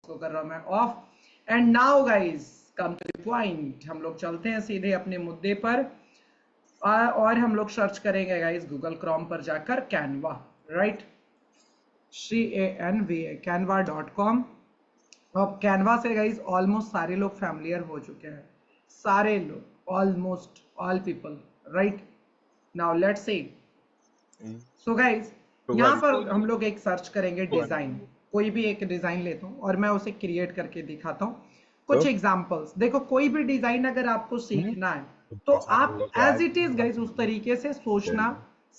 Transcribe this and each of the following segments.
इसको कर रहा हूं मैं off. And now guys come to the point, हम लोग चलते हैं सीधे अपने मुद्दे पर और हम लोग सर्च करेंगे गाइस गूगल क्रोम पर जाकर कैनवा, राइट, CANVA canva.com। अब कैनवा से गाइस ऑलमोस्ट सारे लोग फैमिलियर हो चुके हैं, सारे लोग, almost all people, right. Now let's C. So guys यहाँ पर हम लोग एक सर्च करेंगे डिजाइन, कोई भी एक डिजाइन लेता हूँ और मैं उसे क्रिएट करके दिखाता हूँ कुछ एग्जांपल्स। देखो कोई भी डिजाइन अगर आपको सीखना है तो आप एज इट इज गाइस उस तरीके से सोचना,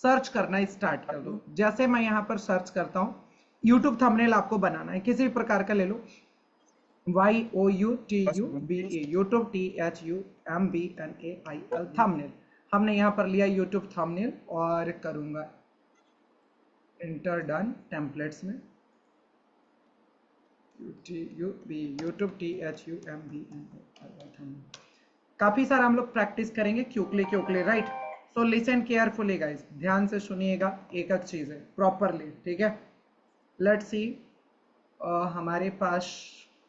सर्च करना स्टार्ट कर दो। जैसे मैं यहाँ पर सर्च करता हूँ यूट्यूब थंबनेल आपको बनाना है किसी भी प्रकार का, ले लो YOUTUBE यूट्यूब THUMBNAIL थंबनेल। हमने यहाँ पर लिया यूट्यूब थंबनेल और करूंगा इंटर डन टेम्पलेट्स में यूट्यूब THUMBNAIL। काफी सारा हम लोग प्रैक्टिस करेंगे quickly, right. So listen carefully guys, ध्यान से सुनिएगा एक एक चीजें प्रॉपरली, ठीक है। लेट्स सी, हमारे पास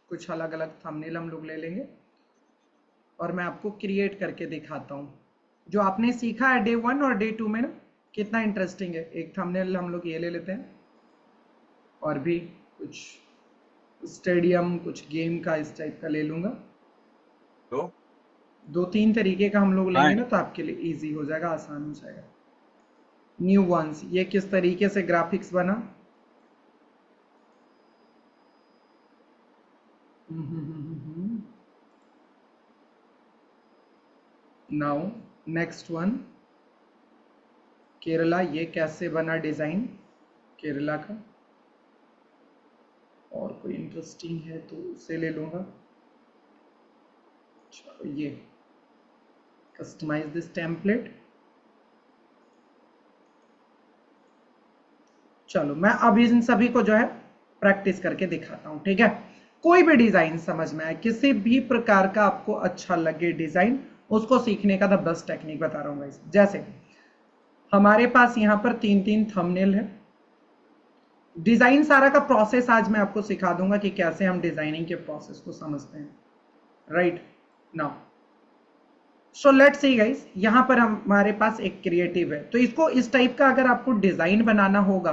कुछ अलग अलग थंबनेल हम लोग ले लेंगे और मैं आपको क्रिएट करके दिखाता हूँ जो आपने सीखा है डे 1 और डे 2 में ना, कितना इंटरेस्टिंग है। एक थंबनेल हम लोग ये ले लेते हैं और भी कुछ स्टेडियम, कुछ गेम का इस टाइप का ले लूंगा। दो तीन तरीके का हम लोग लेंगे ना तो आपके लिए इजी हो जाएगा, आसान हो जाएगा। न्यू वंस, ये किस तरीके से ग्राफिक्स बना, नाउ नेक्स्ट वन केरला, ये कैसे बना डिजाइन केरला का। और कोई इंटरेस्टिंग है तो उसे ले लूंगा। चलो ये कस्टमाइज दिस टेम्पलेट। चलो मैं अब इन सभी को जो है प्रैक्टिस करके दिखाता हूं, ठीक है। कोई भी डिजाइन समझ में आए, किसी भी प्रकार का आपको अच्छा लगे डिजाइन, उसको सीखने का द बेस्ट टेक्निक बता रहा हूं गाइस। जैसे हमारे पास यहाँ पर 3 थंबनेल है। डिजाइन सारा का प्रोसेस आज मैं आपको सिखा दूंगा कि कैसे हम डिजाइनिंग के प्रोसेस को समझते हैं, right. Now so let's see guys, यहां पर हमारे पास एक क्रिएटिव है, तो इसको इस टाइप का अगर आपको डिजाइन बनाना होगा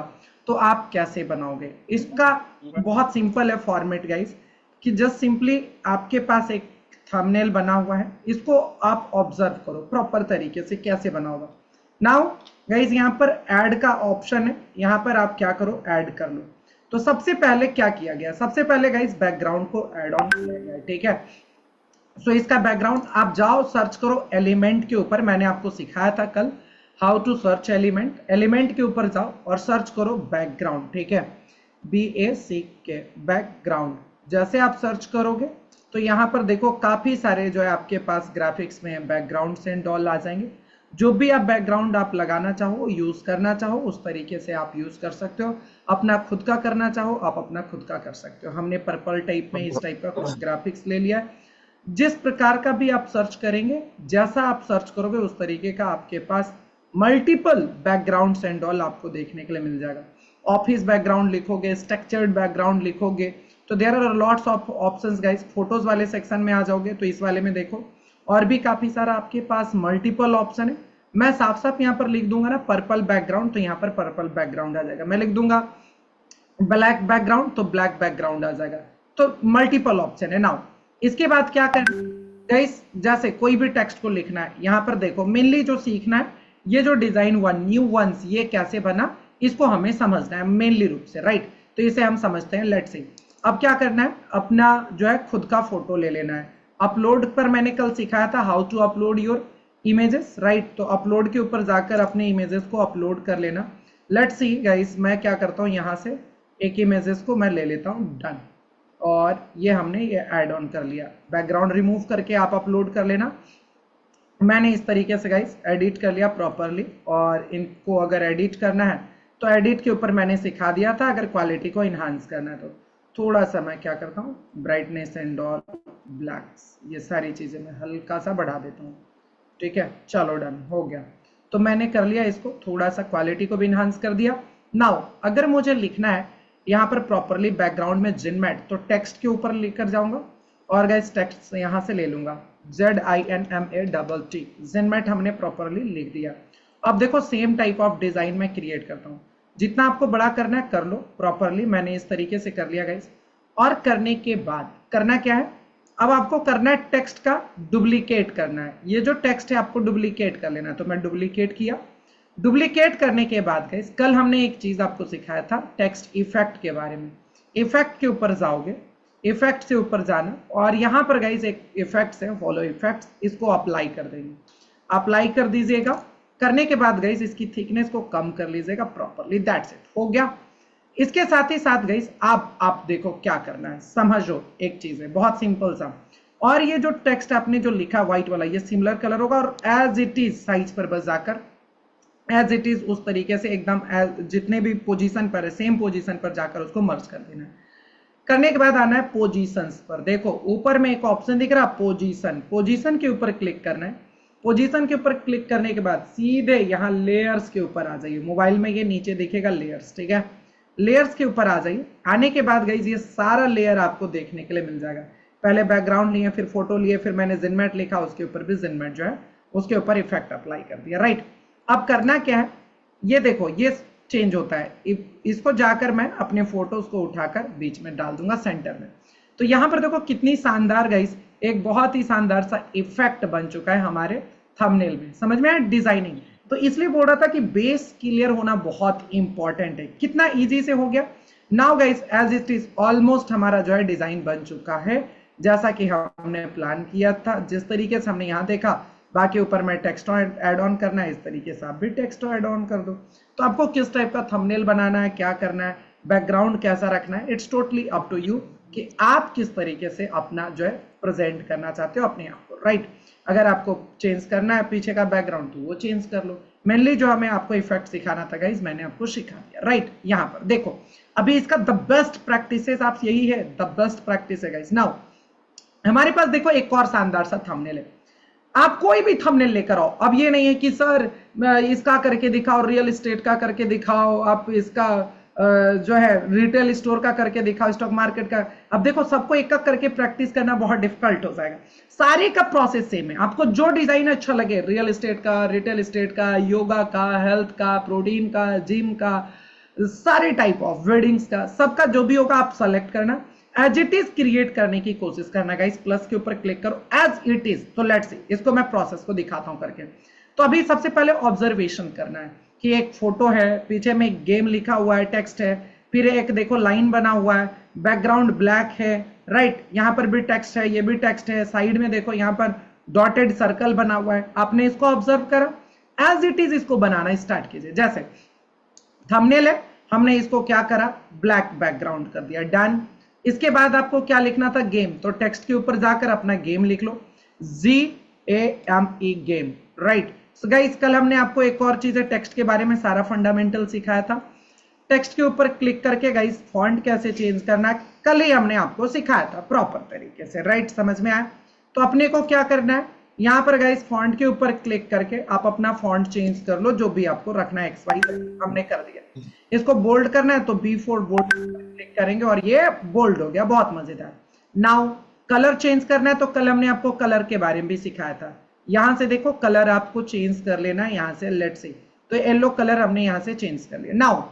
तो आप कैसे बनाओगे। इसका बहुत सिंपल है फॉर्मेट गाइस, कि जस्ट सिंपली आपके पास एक थंबनेल बना हुआ है, इसको आप ऑब्जर्व करो प्रॉपर तरीके से कैसे बना होगा। नाउ गाइस यहाँ पर ऐड का ऑप्शन है, यहाँ पर आप क्या करो ऐड कर लो। तो सबसे पहले क्या किया गया, सबसे पहले गाइस बैकग्राउंड को ऐड ऑन किया गया, ठीक है। सो इसका बैकग्राउंड आप जाओ सर्च करो एलिमेंट के ऊपर, मैंने आपको सिखाया था कल how to search element. Element के ऊपर जाओ और सर्च करो बैकग्राउंड, ठीक है, BACK बैकग्राउंड। जैसे आप सर्च करोगे तो यहाँ पर देखो काफी सारे जो है आपके पास ग्राफिक्स में बैकग्राउंड एंड ऑल आ जाएंगे। जो भी आप बैकग्राउंड आप लगाना चाहो, यूज करना चाहो, उस तरीके से आप यूज कर सकते हो। अपना खुद का करना चाहो आप अपना खुद का कर सकते हो। हमने पर्पल टाइप में इस टाइप का कुछ ग्राफिक्स ले लिया है। जिस प्रकार का भी आप सर्च करेंगे, जैसा आप सर्च करोगे उस तरीके का आपके पास मल्टीपल बैकग्राउंड्स एंड ऑल आपको देखने के लिए मिल जाएगा। ऑफिस बैकग्राउंड लिखोगे, स्ट्रक्चर्ड बैकग्राउंड लिखोगे तो there are lots of options guys. Photos वाले सेक्शन में आ जाओगे तो इस वाले में देखो और भी काफी सारा आपके पास मल्टीपल ऑप्शन है। मैं साफ साफ यहाँ पर लिख दूंगा ना पर्पल बैकग्राउंड, तो यहाँ पर पर्पल बैकग्राउंड आ जाएगा। मैं लिख दूंगा ब्लैक बैकग्राउंड तो ब्लैक बैकग्राउंड आ जाएगा। तो मल्टीपल ऑप्शन है। नाउ इसके बाद क्या करना गाइस, जैसे कोई भी टेक्स्ट को लिखना है, यहाँ पर देखो मेनली जो सीखना है ये जो डिजाइन वन न्यू वंस ये कैसे बना, इसको हमें समझना है मेनली रूप से, राइट। तो इसे हम समझते हैं। लेट्स सी, अब क्या करना है, अपना जो है खुद का फोटो ले लेना है। अपलोड पर मैंने कल सिखाया था how to upload your images, right. तो अपलोड के ऊपर जाकर अपने इमेजेस को अपलोड कर लेना। लेट्स सी गाइस, मैं क्या करता हूँ, यहाँ से एक इमेजेस को मैं ले लेता हूँ, डन। और ये हमने ये ऐड ऑन कर लिया। बैकग्राउंड रिमूव करके आप अपलोड कर लेना। मैंने इस तरीके से गाइस एडिट कर लिया प्रॉपरली। और इनको अगर एडिट करना है तो एडिट के ऊपर मैंने सिखा दिया था, अगर क्वालिटी को इन्हांस करना है तो थोड़ा सा मैं क्या करता हूँ ब्राइटनेस एंड ऑल ब्लैक्स, ये सारी चीजें मैं हल्का सा बढ़ा देता हूँ, ठीक है। चलो डन हो गया। तो मैंने कर लिया इसको, थोड़ा सा क्वालिटी को भी इन्हांस कर दिया। नाउ अगर मुझे लिखना है यहाँ पर प्रॉपरली बैकग्राउंड में जिनमेट, तो टेक्स्ट के ऊपर लेकर जाऊंगा और गाइस टेक्स्ट यहाँ से ले लूंगा ZINMATT, जिनमेट हमने प्रॉपरली लिख दिया। अब देखो सेम टाइप ऑफ डिजाइन मैं क्रिएट करता हूँ, जितना आपको बड़ा करना है कर लो प्रॉपरली, मैंने इस तरीके से कर लिया गाइस। और करने के बाद करना क्या है, अब आपको करना है टेक्स्ट का डुप्लीकेट करना है, ये जो टेक्स्ट है आपको डुप्लीकेट कर लेना है, तो मैं डुप्लीकेट किया। डुप्लीकेट करने के बाद गाइस कल हमने एक चीज आपको सिखाया था टेक्स्ट इफेक्ट के बारे में, इफेक्ट के ऊपर जाओगे, इफेक्ट से ऊपर जाना और यहाँ पर गाइस एक इफेक्ट्स है फॉलो इफेक्ट्स, इसको अप्लाई कर देंगे, अप्लाई कर दीजिएगा। करने के बाद गाइस इसकी थिकनेस को कम कर लीजिएगा प्रॉपरली, दैट्स इट, हो गया। इसके साथ ही साथ गाइस आप देखो क्या करना है, समझो एक चीज है बहुत सिंपल सा। और ये जो टेक्स्ट आपने जो लिखा व्हाइट वाला, ये सिमिलर कलर होगा और एज इट इज साइज पर बस जाकर एज इट इज उस तरीके से एकदम जितने भी पोजीशन पर है सेम पोजीशन पर जाकर उसको मर्ज कर देना है। करने के बाद आना है पोजीशंस पर, देखो ऊपर में एक ऑप्शन दिख रहा है पोजीशन, पोजीशन के ऊपर क्लिक करना है। पोजीशन के ऊपर क्लिक करने के बाद सीधे यहाँ लेयर्स के ऊपर आ जाइए, मोबाइल में ये नीचे दिखेगा लेयर्स, ठीक है, लेयर्स के ऊपर आ जाइए। आने के बाद गाइस ये सारा लेयर आपको देखने के लिए मिल जाएगा। पहले बैकग्राउंड लिए, फिर फोटो लिए, फिर मैंने जिनमेट लिखा, उसके ऊपर भी जिनमेट जो है उसके ऊपर इफेक्ट अप्लाई कर दिया, राइट। अब करना क्या है, ये देखो ये चेंज होता है, इसको जाकर मैं अपने फोटोज को उठाकर बीच में डाल दूंगा सेंटर में। तो यहाँ पर देखो कितनी शानदार गाइस एक बहुत ही शानदार सा इफेक्ट बन चुका है हमारे थंबनेल में, समझ में आया डिजाइनिंग। तो इसलिए बोल रहा था कि बेस क्लियर होना बहुत इंपॉर्टेंट है, कितना इजी से हो गया। Now guys as it is almost हमारा जो है डिजाइन बन चुका है जैसा कि हमने प्लान किया था, जिस तरीके से हमने यहाँ देखा। बाकी ऊपर में टेक्स्ट ऐड ऑन करना है, इस तरीके से आप भी टेक्स्ट ऐड ऑन कर दो। तो आपको किस टाइप का थंबनेल बनाना है, क्या करना है, बैकग्राउंड कैसा रखना है, it's totally up to you कि आप किस तरीके से अपना जो है प्रेजेंट करना चाहते हो अपने आप को, राइट। अगर आपको चेंज करना है पीछे का बैकग्राउंड तो वो चेंज कर लो। मेनली जो हमें आपको इफेक्ट सिखाना था गाइज मैंने आपको सिखा दिया, राइट। यहाँ पर देखो अभी इसका द बेस्ट प्रैक्टिसेस आप यही है, द बेस्ट प्रैक्टिस है गाइज। नाउ हमारे पास देखो एक और शानदार सा थंबनेल है, आप कोई भी थंबनेल लेकर आओ। अब ये नहीं है कि सर इसका करके दिखाओ, रियल एस्टेट का करके दिखाओ, आप इसका जो है रिटेल स्टोर का करके दिखाओ, स्टॉक मार्केट का। अब देखो सबको एक एक करके प्रैक्टिस करना बहुत डिफिकल्ट हो जाएगा। सारे का प्रोसेस सेम है, आपको जो डिजाइन अच्छा लगे, रियल एस्टेट का, रिटेल एस्टेट का, योगा का, हेल्थ का, प्रोटीन का, जिम का, सारे टाइप ऑफ वेडिंग्स का, सबका जो भी होगा आप सेलेक्ट करना, एज इट इज क्रिएट करने की कोशिश करना गाइस। प्लस के ऊपर क्लिक करो एज इट इज। तो लेट्स सी, इसको मैं प्रोसेस को दिखाता हूं करके। तो अभी सबसे पहले ऑब्जर्वेशन करना है कि एक फोटो है, पीछे में एक गेम लिखा हुआ है, टेक्स्ट है, फिर एक देखो लाइन बना हुआ है, बैकग्राउंड ब्लैक है, राइट। यहाँ पर भी टेक्स्ट है, ये भी टेक्स्ट है, साइड में देखो यहाँ पर डॉटेड सर्कल बना हुआ है। आपने इसको ऑब्जर्व करा, एज इट इज इसको बनाना स्टार्ट कीजिए। जैसे थंबनेल है, हमने इसको क्या करा, ब्लैक बैकग्राउंड कर दिया, डन। इसके बाद आपको क्या लिखना था, गेम, तो टेक्स्ट के ऊपर जाकर अपना गेम लिख लो, GAME game, right. So guys कल हमने आपको एक और चीज है टेक्स्ट के बारे में सारा फंडामेंटल सिखाया था। टेक्स्ट के ऊपर क्लिक करके गाइस फॉन्ट कैसे चेंज करना है कल ही हमने आपको सिखाया था प्रॉपर तरीके से, राइट। समझ में आया। तो अपने को क्या करना है, यहाँ पर गाइस फॉन्ट के ऊपर क्लिक करके आप अपना फॉन्ट चेंज कर लो, जो भी आपको रखना है, XY हमने कर दिया। इसको बोल्ड करना है तो B4 बोल्ड क्लिक करेंगे और ये बोल्ड हो गया, बहुत मजेदार। नाउ कलर चेंज करना है तो कल हमने आपको कलर के बारे में भी सिखाया था। यहां से देखो कलर आपको चेंज कर लेना है, यहां से लेट्स सी, तो येलो कलर हमने यहां से चेंज कर लिया। नाउ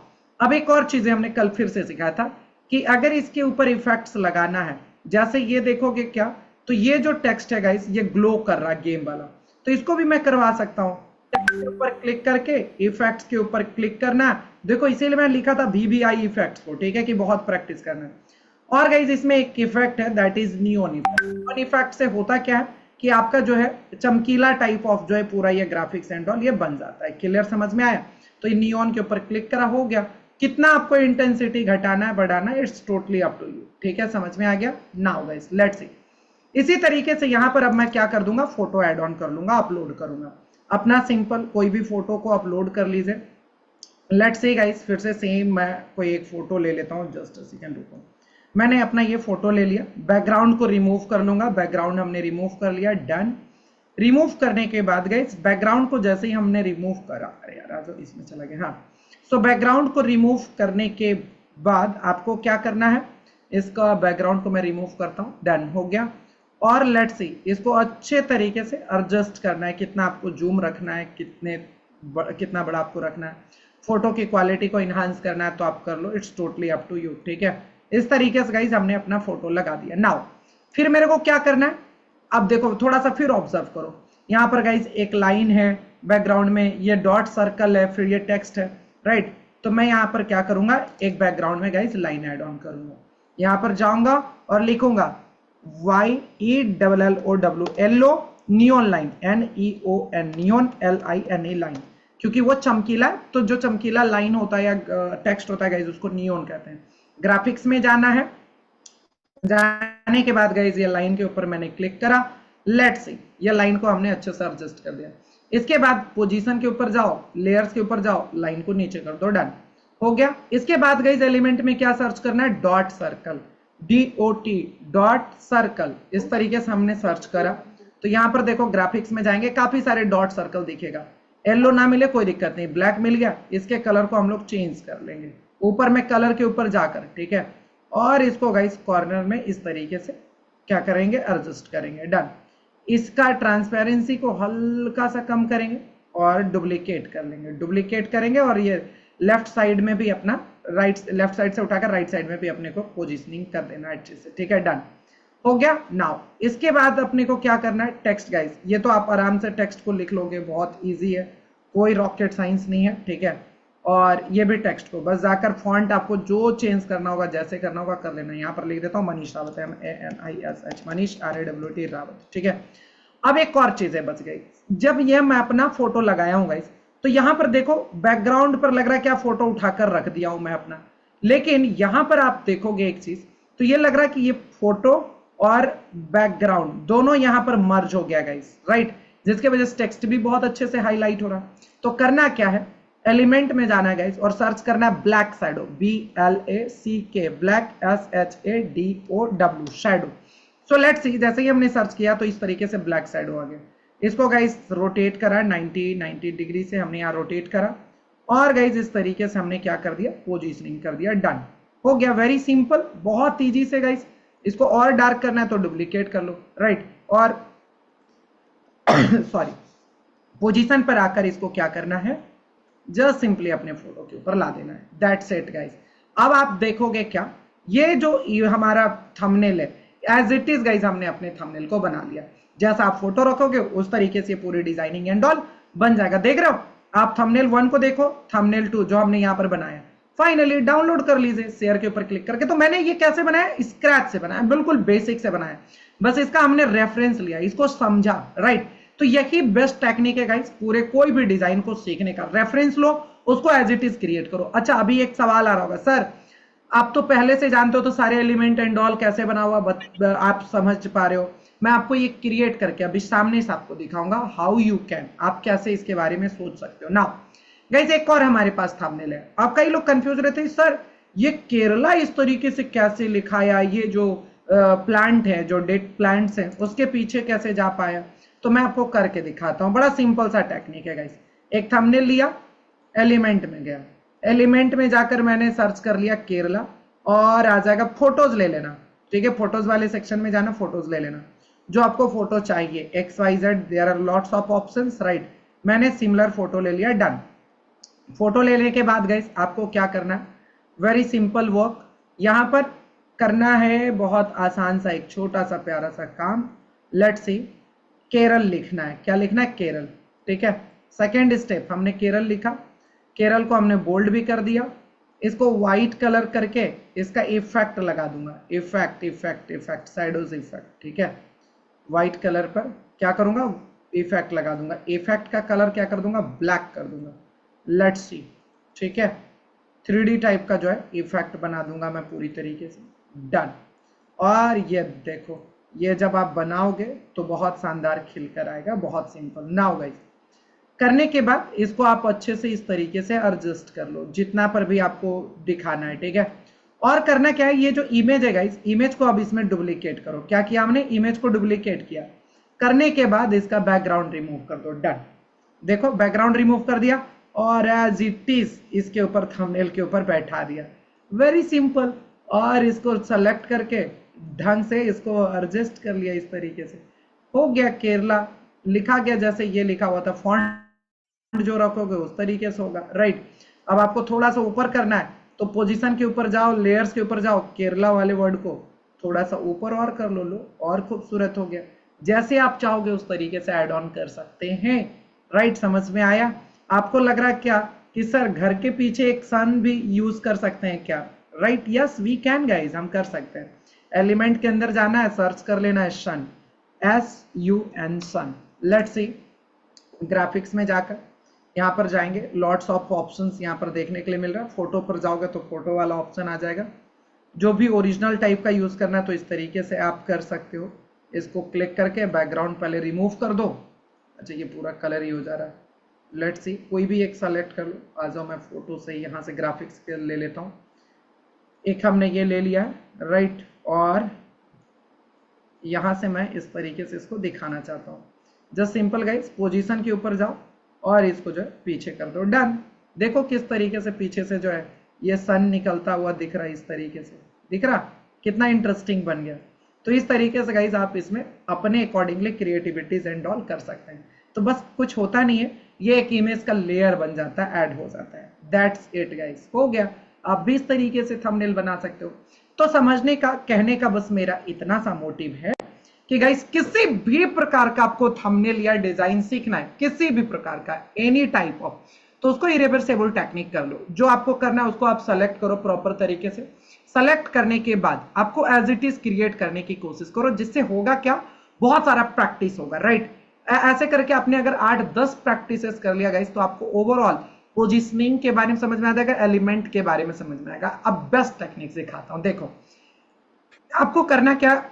अब एक और चीज हमने कल फिर से सिखाया था कि अगर इसके ऊपर इफेक्ट्स लगाना है, जैसे ये देखोगे क्या, तो ये जो टेक्स्ट है गाइस ये ग्लो कर रहा है गेम वाला, तो इसको भी मैं करवा सकता हूँ। टेक्स्ट के ऊपर क्लिक करके इफेक्ट्स के ऊपर क्लिक करना है, देखो इसीलिए मैं लिखा था VBI इफेक्ट्स को, ठीक है, कि बहुत प्रैक्टिस करना है। और गाइस इसमें एक इफेक्ट है that is neon effect. Neon effect से होता क्या है कि आपका जो है चमकीला टाइप ऑफ जो है पूरा ये ग्राफिक्स एंड ऑल ये बन जाता है। क्लियर, समझ में आया। तो ये नियॉन के ऊपर क्लिक करा, हो गया। कितना आपको इंटेंसिटी घटाना है बढ़ाना है, it's totally up to you, ठीक है, समझ में आ गया। नाउ गाइस लेट्स सी, इसी तरीके से यहाँ पर अब मैं क्या कर दूंगा, फोटो ऐड ऑन कर लूंगा, अपलोड करूंगा अपना सिंपल कोई भी फोटो को अपलोड कर लीजिए। लेट्स से गाइस फिर से सेम मैं कोई एक फोटो ले लेता हूँ, जस्ट अ सेकंड रुको। मैंने अपना ये फोटो ले लिया, बैकग्राउंड को रिमूव कर लूंगा, बैकग्राउंड हमने रिमूव कर लिया, डन। रिमूव करने के बाद गाइस बैकग्राउंड को जैसे ही हमने रिमूव करा, अरे यार जो इसमें चला गया, हाँ। सो बैकग्राउंड को रिमूव करने के बाद आपको क्या करना है, इसका बैकग्राउंड को मैं रिमूव करता हूँ, डन हो गया। और लेट्स सी, इसको अच्छे तरीके से एडजस्ट करना है, कितना आपको जूम रखना है, कितना बड़ा आपको रखना है, फोटो की क्वालिटी को इन्हांस करना है तो आप कर लो, it's totally up to you, ठीक है। इस तरीके से गाइज हमने अपना फोटो लगा दिया। नाउ फिर मेरे को क्या करना है, अब देखो थोड़ा सा फिर ऑब्जर्व करो, यहाँ पर गाइज एक लाइन है बैकग्राउंड में, ये डॉट सर्कल है, फिर ये टेक्स्ट है, राइट। तो मैं यहाँ पर क्या करूंगा, एक बैकग्राउंड में गाइज लाइन एड ऑन करूंगा, यहाँ पर जाऊंगा और लिखूंगा YELLO yellow neon line, NEON neon LINE line, क्योंकि वो चमकीला है, तो जो चमकीला लाइन होता है या टेक्स्ट होता है गाइज उसको नियॉन कहते हैं। ग्राफिक्स में जाना है, जाने के बाद गाइज ये लाइन के ऊपर मैंने क्लिक करा, लेट्स सी ये लाइन को हमने अच्छे से एडजस्ट कर दिया। इसके बाद पोजीशन के ऊपर जाओ, लेयर्स के ऊपर जाओ, लाइन को नीचे कर दो, डन हो गया। इसके बाद गाइज एलिमेंट में क्या सर्च करना है, dot circle, DOT dot circle, इस तरीके से हमने सर्च करा। तो यहाँ पर देखो ग्राफिक्स में जाएंगे, काफी सारे डॉट सर्कल दिखेगा, येलो ना मिले कोई दिक्कत नहीं, ब्लैक मिल गया, इसके कलर को हम लोग चेंज कर लेंगे ऊपर में कलर के ऊपर जाकर, ठीक है। और इसको गाइस कॉर्नर में इस तरीके से क्या करेंगे, एडजस्ट करेंगे, डन। इसका ट्रांसपेरेंसी को हल्का सा कम करेंगे और डुप्लीकेट कर लेंगे, डुप्लीकेट करेंगे और ये लेफ्ट साइड में भी अपना लेफ्ट साइड से उठाकर राइट साइड में भी अपने को पोजीशनिंग कर देना है अच्छे से, ठीक है, डन हो गया। नाउ इसके बाद अपने को क्या करना है, टेक्स्ट गाइस, ये तो आप आराम से टेक्स्ट को लिख लोगे, बहुत इजी है, कोई रॉकेट साइंस नहीं है, ठीक है। और ये भी टेक्स्ट को बस जाकर फॉन्ट आपको जो चेंज करना होगा, जैसे करना होगा कर लेना। यहाँ पर लिख देता हूँ मनीष रावत, MANISH, मनीष RAWT रावत, ठीक है। अब एक और चीजें बच गई, जब ये मैं अपना फोटो लगाया हूँ गाइस, तो यहाँ पर देखो बैकग्राउंड पर लग रहा है क्या फोटो उठाकर रख दिया हूं मैं अपना, लेकिन यहाँ पर आप देखोगे एक चीज, तो ये लग रहा है कि ये फोटो और बैकग्राउंड दोनों यहाँ पर मर्ज हो गया गाइस, राइट, जिसके वजह से टेक्स्ट भी बहुत अच्छे से हाईलाइट हो रहा है। तो करना क्या है, एलिमेंट में जाना है गाइस और सर्च करना है black shadow, BLACK, black SHADOW, shadow. So let's सी, जैसे ही हमने सर्च किया तो इस तरीके से ब्लैक शैडो आ गया। इसको गाइस रोटेट करा 90 डिग्री से हमने यहाँ रोटेट करा और गाइस इस तरीके से हमने क्या कर दिया, पोजीशनिंग कर दिया, डन हो गया। वेरी सिंपल, बहुत इजी से गाइस। इसको और डार्क करना है तो डुप्लीकेट कर लो, राइट, और सॉरी पोजीशन पर आकर इसको क्या करना है, जस्ट सिंपली अपने फोटो के ऊपर ला देना है, दैट्स इट गाइस। अब आप देखोगे क्या, ये जो हमारा थंबनेल है एज इट इज गाइस, हमने अपने थंबनेल को बना लिया। जैसा आप फोटो रखोगे उस तरीके से पूरी डिजाइनिंग एंड ऑल बन जाएगा। देख रहे हो आप, थंबनेल 1 को देखो, थंबनेल 2 जो हमने यहाँ पर बनाया, फाइनली डाउनलोड कर लीजिए शेयर के ऊपर क्लिक करके। तो मैंने ये कैसे बनाया, स्क्रैच से बनाया, बिल्कुल बेसिक से बनाया, बस इसका हमने रेफरेंस लिया, इसको समझा, राइट। तो यही बेस्ट टेक्निक है गाइस पूरे कोई भी डिजाइन को सीखने का, रेफरेंस लो, उसको एज इट इज क्रिएट करो। अच्छा अभी एक सवाल आ रहा होगा, सर आप तो पहले से जानते हो तो सारे एलिमेंट एंड ऑल कैसे बना हुआ आप समझ पा रहे हो, मैं आपको ये क्रिएट करके अभी सामने से आपको दिखाऊंगा हाउ यू कैन, आप कैसे इसके बारे में सोच सकते हो। नाउ गाइस एक और हमारे पास थंबनेल है। अब कई लोग कंफ्यूज रहते हैं, सर ये केरला इस तरीके से कैसे लिखा, या ये जो प्लांट है, जो डेट प्लांट्स हैं उसके पीछे कैसे जा पाया। तो मैं आपको करके दिखाता हूँ, बड़ा सिंपल सा टेक्निक है गाइस। एक थंबनेल लिया, एलिमेंट में गया, एलिमेंट में जाकर मैंने सर्च कर लिया केरला, और आ जाएगा फोटोज ले लेना, ठीक है, फोटोज वाले सेक्शन में जाना, फोटोज ले लेना जो आपको फोटो चाहिए, XYZ, there are lots of options, right. मैंने सिमिलर फोटो ले लिया, डन। फोटो लेने के बाद गाइस आपको क्या करना है, वेरी सिंपल वर्क यहां पर करना है, बहुत आसान सा एक छोटा सा प्यारा सा काम। लेट्स सी, केरल लिखना है, क्या लिखना है, केरल, ठीक है। सेकेंड स्टेप, हमने केरल लिखा, केरल को हमने बोल्ड भी कर दिया, इसको व्हाइट कलर करके इसका इफेक्ट लगा दूंगा, effect effect effect, shadows effect, ठीक है। व्हाइट कलर पर क्या करूंगा, इफेक्ट लगा दूंगा, इफेक्ट का कलर क्या कर दूंगा, ब्लैक कर दूंगा। लेट्स सी, ठीक है, 3D टाइप का जो है इफेक्ट बना दूंगा मैं पूरी तरीके से, डन। और ये देखो, ये जब आप बनाओगे तो बहुत शानदार खिल कर आएगा, बहुत सिंपल। नाउ गाइस करने के बाद इसको आप अच्छे से इस तरीके से एडजस्ट कर लो, जितना पर भी आपको दिखाना है, ठीक है। और करना क्या है, ये जो इमेज है गाइस, इमेज को अब इसमें डुप्लीकेट करो। क्या किया हमने, इमेज को डुप्लीकेट किया, करने के बाद इसका बैकग्राउंड रिमूव कर दो, डन। देखो बैकग्राउंड रिमूव कर दिया और एज इट इज इसके ऊपर थंबनेल के ऊपर बैठा दिया। Very simple. और इसको सेलेक्ट करके ढंग से इसको एडजस्ट कर लिया, इस तरीके से हो गया केरला लिखा गया। जैसे ये लिखा हुआ था, फॉन्ट जो रखोगे उस तरीके से होगा, राइट। अब आपको थोड़ा सा ऊपर करना है तो पोजीशन के ऊपर जाओ, लेयर्स के ऊपर जाओ, केरला वाले वर्ड को थोड़ा सा ऊपर और कर लो, और खूबसूरत हो गया। जैसे आप चाहोगे उस तरीके से ऐड ऑन कर सकते हैं, राइट। समझ में आया? आपको लग रहा है क्या कि सर घर के पीछे एक सन भी यूज कर सकते हैं क्या? Right, yes we can guys, हम कर सकते हैं। एलिमेंट के अंदर जाना है, सर्च कर लेना है sun, SUN sun. Let's see, graphics में जाकर यहाँ पर जाएंगे, लॉट्स ऑफ ऑप्शंस यहाँ पर देखने के लिए मिल रहा है। फोटो पर जाओगे तो फोटो वाला ऑप्शन आ जाएगा। जो भी ओरिजिनल टाइप का यूज करना है तो इस तरीके से आप कर सकते हो। इसको क्लिक करके बैकग्राउंड पहले रिमूव कर दो। अच्छा, ये पूरा कलर ही हो जा रहा है। लेट्स सी, कोई भी एक सेलेक्ट कर लो। आ जाओ, मैं फोटो से यहाँ से ग्राफिक्स के ले लेता हूँ। एक हमने ये ले लिया है, राइट। और यहाँ से मैं इस तरीके से इसको दिखाना चाहता हूँ। जस्ट सिंपल गाइस, पोजीशन के ऊपर जाओ और इसको जो है पीछे कर दो, डन। देखो किस तरीके से पीछे से जो है ये सन निकलता हुआ दिख रहा है, इस तरीके से दिख रहा, कितना इंटरेस्टिंग बन गया। तो इस तरीके से गाइस आप इसमें अपने अकॉर्डिंगली क्रिएटिविटीज एंड ऑल कर सकते हैं। तो बस कुछ होता नहीं है, ये एक इमेज का लेयर बन जाता है, ऐड हो जाता है। दैट्स इट गाइस, हो गया। आप भी इस तरीके से थंबनेल बना सकते हो। तो समझने का, कहने का बस मेरा इतना सा मोटिव है कि गाइस किसी भी प्रकार का आपको थंबनेल या डिजाइन सीखना है, किसी भी प्रकार का, एनी टाइप ऑफ, तो उसको इरिवर्सिबल टेक्निक कर लो। जो आपको करना है उसको आप सेलेक्ट करो प्रॉपर तरीके से। सेलेक्ट करने के बाद आपको एज इट इज क्रिएट करने की कोशिश करो, जिससे होगा क्या, बहुत सारा प्रैक्टिस होगा, राइट। ऐसे करके आपने अगर 8-10 प्रैक्टिसेस कर लिया गाइस, तो आपको ओवरऑल पोजिशनिंग के बारे में समझ में आ जाएगा, एलिमेंट के बारे में समझ में आएगा। अब बेस्ट टेक्निक सिखाता हूं, देखो आपको करना क्या।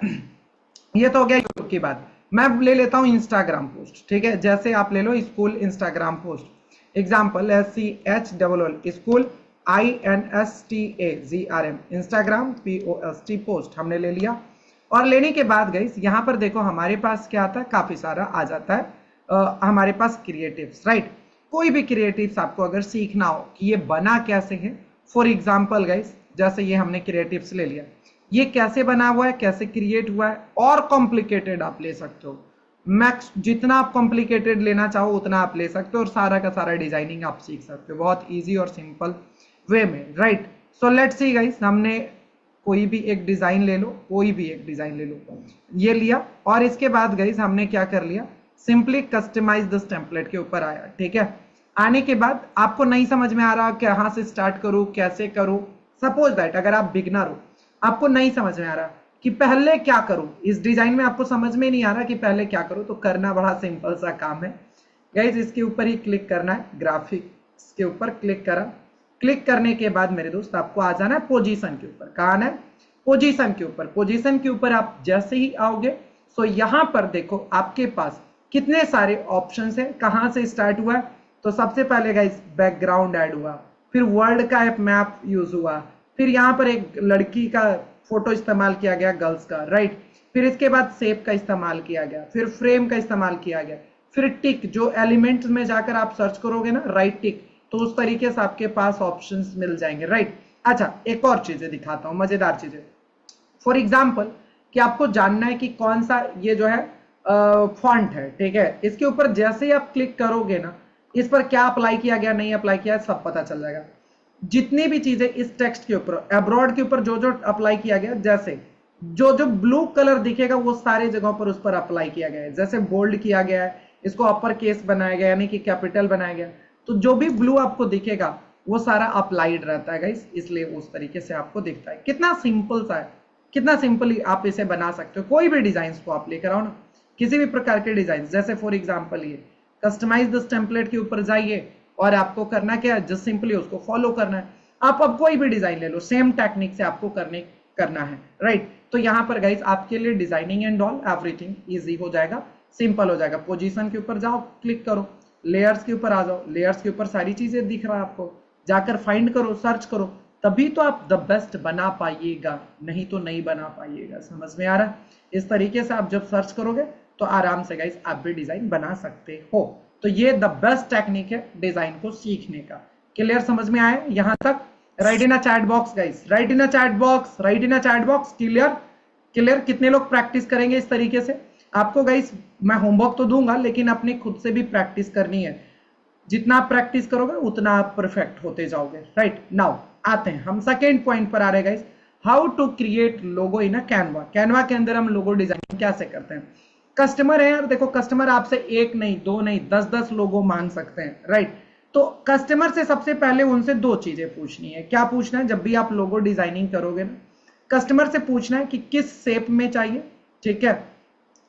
ये तो हो गया यूट्यूब की बात। मैं ले लेता हूं इंस्टाग्राम पोस्ट, ठीक है। जैसे आप ले लो school Instagram post, example SCHLL school, INSTAGRM Instagram, POST post हमने ले लिया। और लेने के बाद गाइस यहाँ पर देखो हमारे पास क्या आता है, काफी सारा आ जाता है हमारे पास क्रिएटिव्स, राइट। कोई भी क्रिएटिव्स आपको अगर सीखना हो कि ये बना कैसे है, फॉर एग्जाम्पल गाइस जैसे ये हमने क्रिएटिव्स ले लिया, ये कैसे बना हुआ है, कैसे क्रिएट हुआ है, और कॉम्प्लिकेटेड आप ले सकते हो। मैक्स जितना आप कॉम्प्लिकेटेड लेना चाहो उतना आप ले सकते हो, और सारा का सारा डिजाइनिंग आप सीख सकते हो बहुत इजी और सिंपल वे में, right. So let's see guys, हमने कोई भी एक डिजाइन ले लो, कोई भी एक डिजाइन ले लो, ये लिया। और इसके बाद गाइस हमने क्या कर लिया, सिंपली कस्टमाइज दिस टेम्पलेट के ऊपर आया, ठीक है। आने के बाद आपको नहीं समझ में आ रहा कहाँ से स्टार्ट करूं, कैसे करूं, सपोज दैट अगर आप बिगनर हो, आपको नहीं समझ में आ रहा कि पहले क्या करूं, इस डिजाइन में आपको समझ में नहीं आ रहा कि पहले क्या करूं, तो करना बड़ा सिंपल सा काम है गाइस। इसके ऊपर ही क्लिक करना है, ग्राफिक्स के ऊपर क्लिक करा। क्लिक करने के बाद मेरे दोस्त आपको आ जाना है पोजीशन के ऊपर। कहाँ आना है, पोजीशन के ऊपर। पोजीशन के ऊपर आप जैसे ही आओगे, सो यहां पर देखो आपके पास कितने सारे ऑप्शंस हैं, कहां से स्टार्ट हुआ है। तो सबसे पहले गाइस बैकग्राउंड ऐड हुआ, फिर वर्ल्ड का एक मैप यूज हुआ, फिर यहाँ पर एक लड़की का फोटो इस्तेमाल किया गया, गर्ल्स का, राइट। फिर इसके बाद शेप का इस्तेमाल किया गया, फिर फ्रेम का इस्तेमाल किया गया, फिर टिक, जो एलिमेंट्स में जाकर आप सर्च करोगे ना, राइट टिक, तो उस तरीके से आपके पास ऑप्शंस मिल जाएंगे, राइट। अच्छा, एक और चीजें दिखाता हूं, मजेदार चीजें। फॉर एग्जाम्पल कि आपको जानना है कि कौन सा ये जो है फॉन्ट है, ठीक है। इसके ऊपर जैसे ही आप क्लिक करोगे ना, इस पर क्या अप्लाई किया गया, नहीं अप्लाई किया, सब पता चल जाएगा। जितनी भी चीजें इस टेक्स्ट के ऊपर, अब्रॉड के ऊपर जो जो अप्लाई किया गया, जैसे जो जो ब्लू कलर दिखेगा वो सारे जगहों पर उस पर अप्लाई किया गया है। जैसे बोल्ड किया गया है, इसको अपर केस बनाया गया यानी कि कैपिटल बनाया गया, तो जो भी ब्लू आपको दिखेगा वो सारा अप्लाइड रहता है गाइस, इसलिए उस तरीके से आपको दिखता है। कितना सिंपल सा है, कितना सिंपली आप इसे बना सकते हो। कोई भी डिजाइन को आप लेकर आओ ना, किसी भी प्रकार के डिजाइन, जैसे फॉर एग्जाम्पल ये कस्टमाइज दिस टेम्पलेट के ऊपर जाइए और आपको करना क्या है, जस्ट सिंपली उसको फॉलो करना है। आप अब कोई भी डिजाइन ले लो, सेम टेक्निक से आपको करना है, राइट। तो यहाँ पर गाइस आपके लिए designing and all everything easy हो जाएगा, सिंपल हो जाएगा। पोजीशन के ऊपर जाओ, क्लिक करो, लेयर्स के ऊपर आ जाओ, लेयर्स के ऊपर सारी चीजें दिख रहा है आपको, जाकर फाइंड करो, सर्च करो, तभी तो आप द बेस्ट बना पाइएगा, नहीं तो नहीं बना पाइएगा। समझ में आ रहा है? इस तरीके से आप जब सर्च करोगे तो आराम से गाइस आप भी डिजाइन बना सकते हो। तो ये द बेस्ट टेक्निक है डिजाइन को सीखने का। क्लियर, समझ में आया यहाँ तक? Right in a chat box guys, right in a chat box, right in a chat box. Clear, clear. कितने लोग प्रैक्टिस करेंगे इस तरीके से? आपको गाइस मैं होमवर्क तो दूंगा, लेकिन अपनी खुद से भी प्रैक्टिस करनी है। जितना आप प्रैक्टिस करोगे उतना आप परफेक्ट होते जाओगे। राइट नाउ आते हैं हम सेकेंड पॉइंट पर आ रहे guys, how to create logo in a Canva. Canva के अंदर हम लोगो डिजाइन कैसे करते हैं? कस्टमर है यार, देखो कस्टमर आपसे एक नहीं, दो नहीं, 10-10 लोगो मांग सकते हैं। राइट, तो कस्टमर से सबसे पहले उनसे दो चीजें पूछनी है। क्या पूछना है जब भी आप लोगो डिजाइनिंग करोगे ना? कस्टमर से पूछना है कि किस शेप में चाहिए, ठीक है,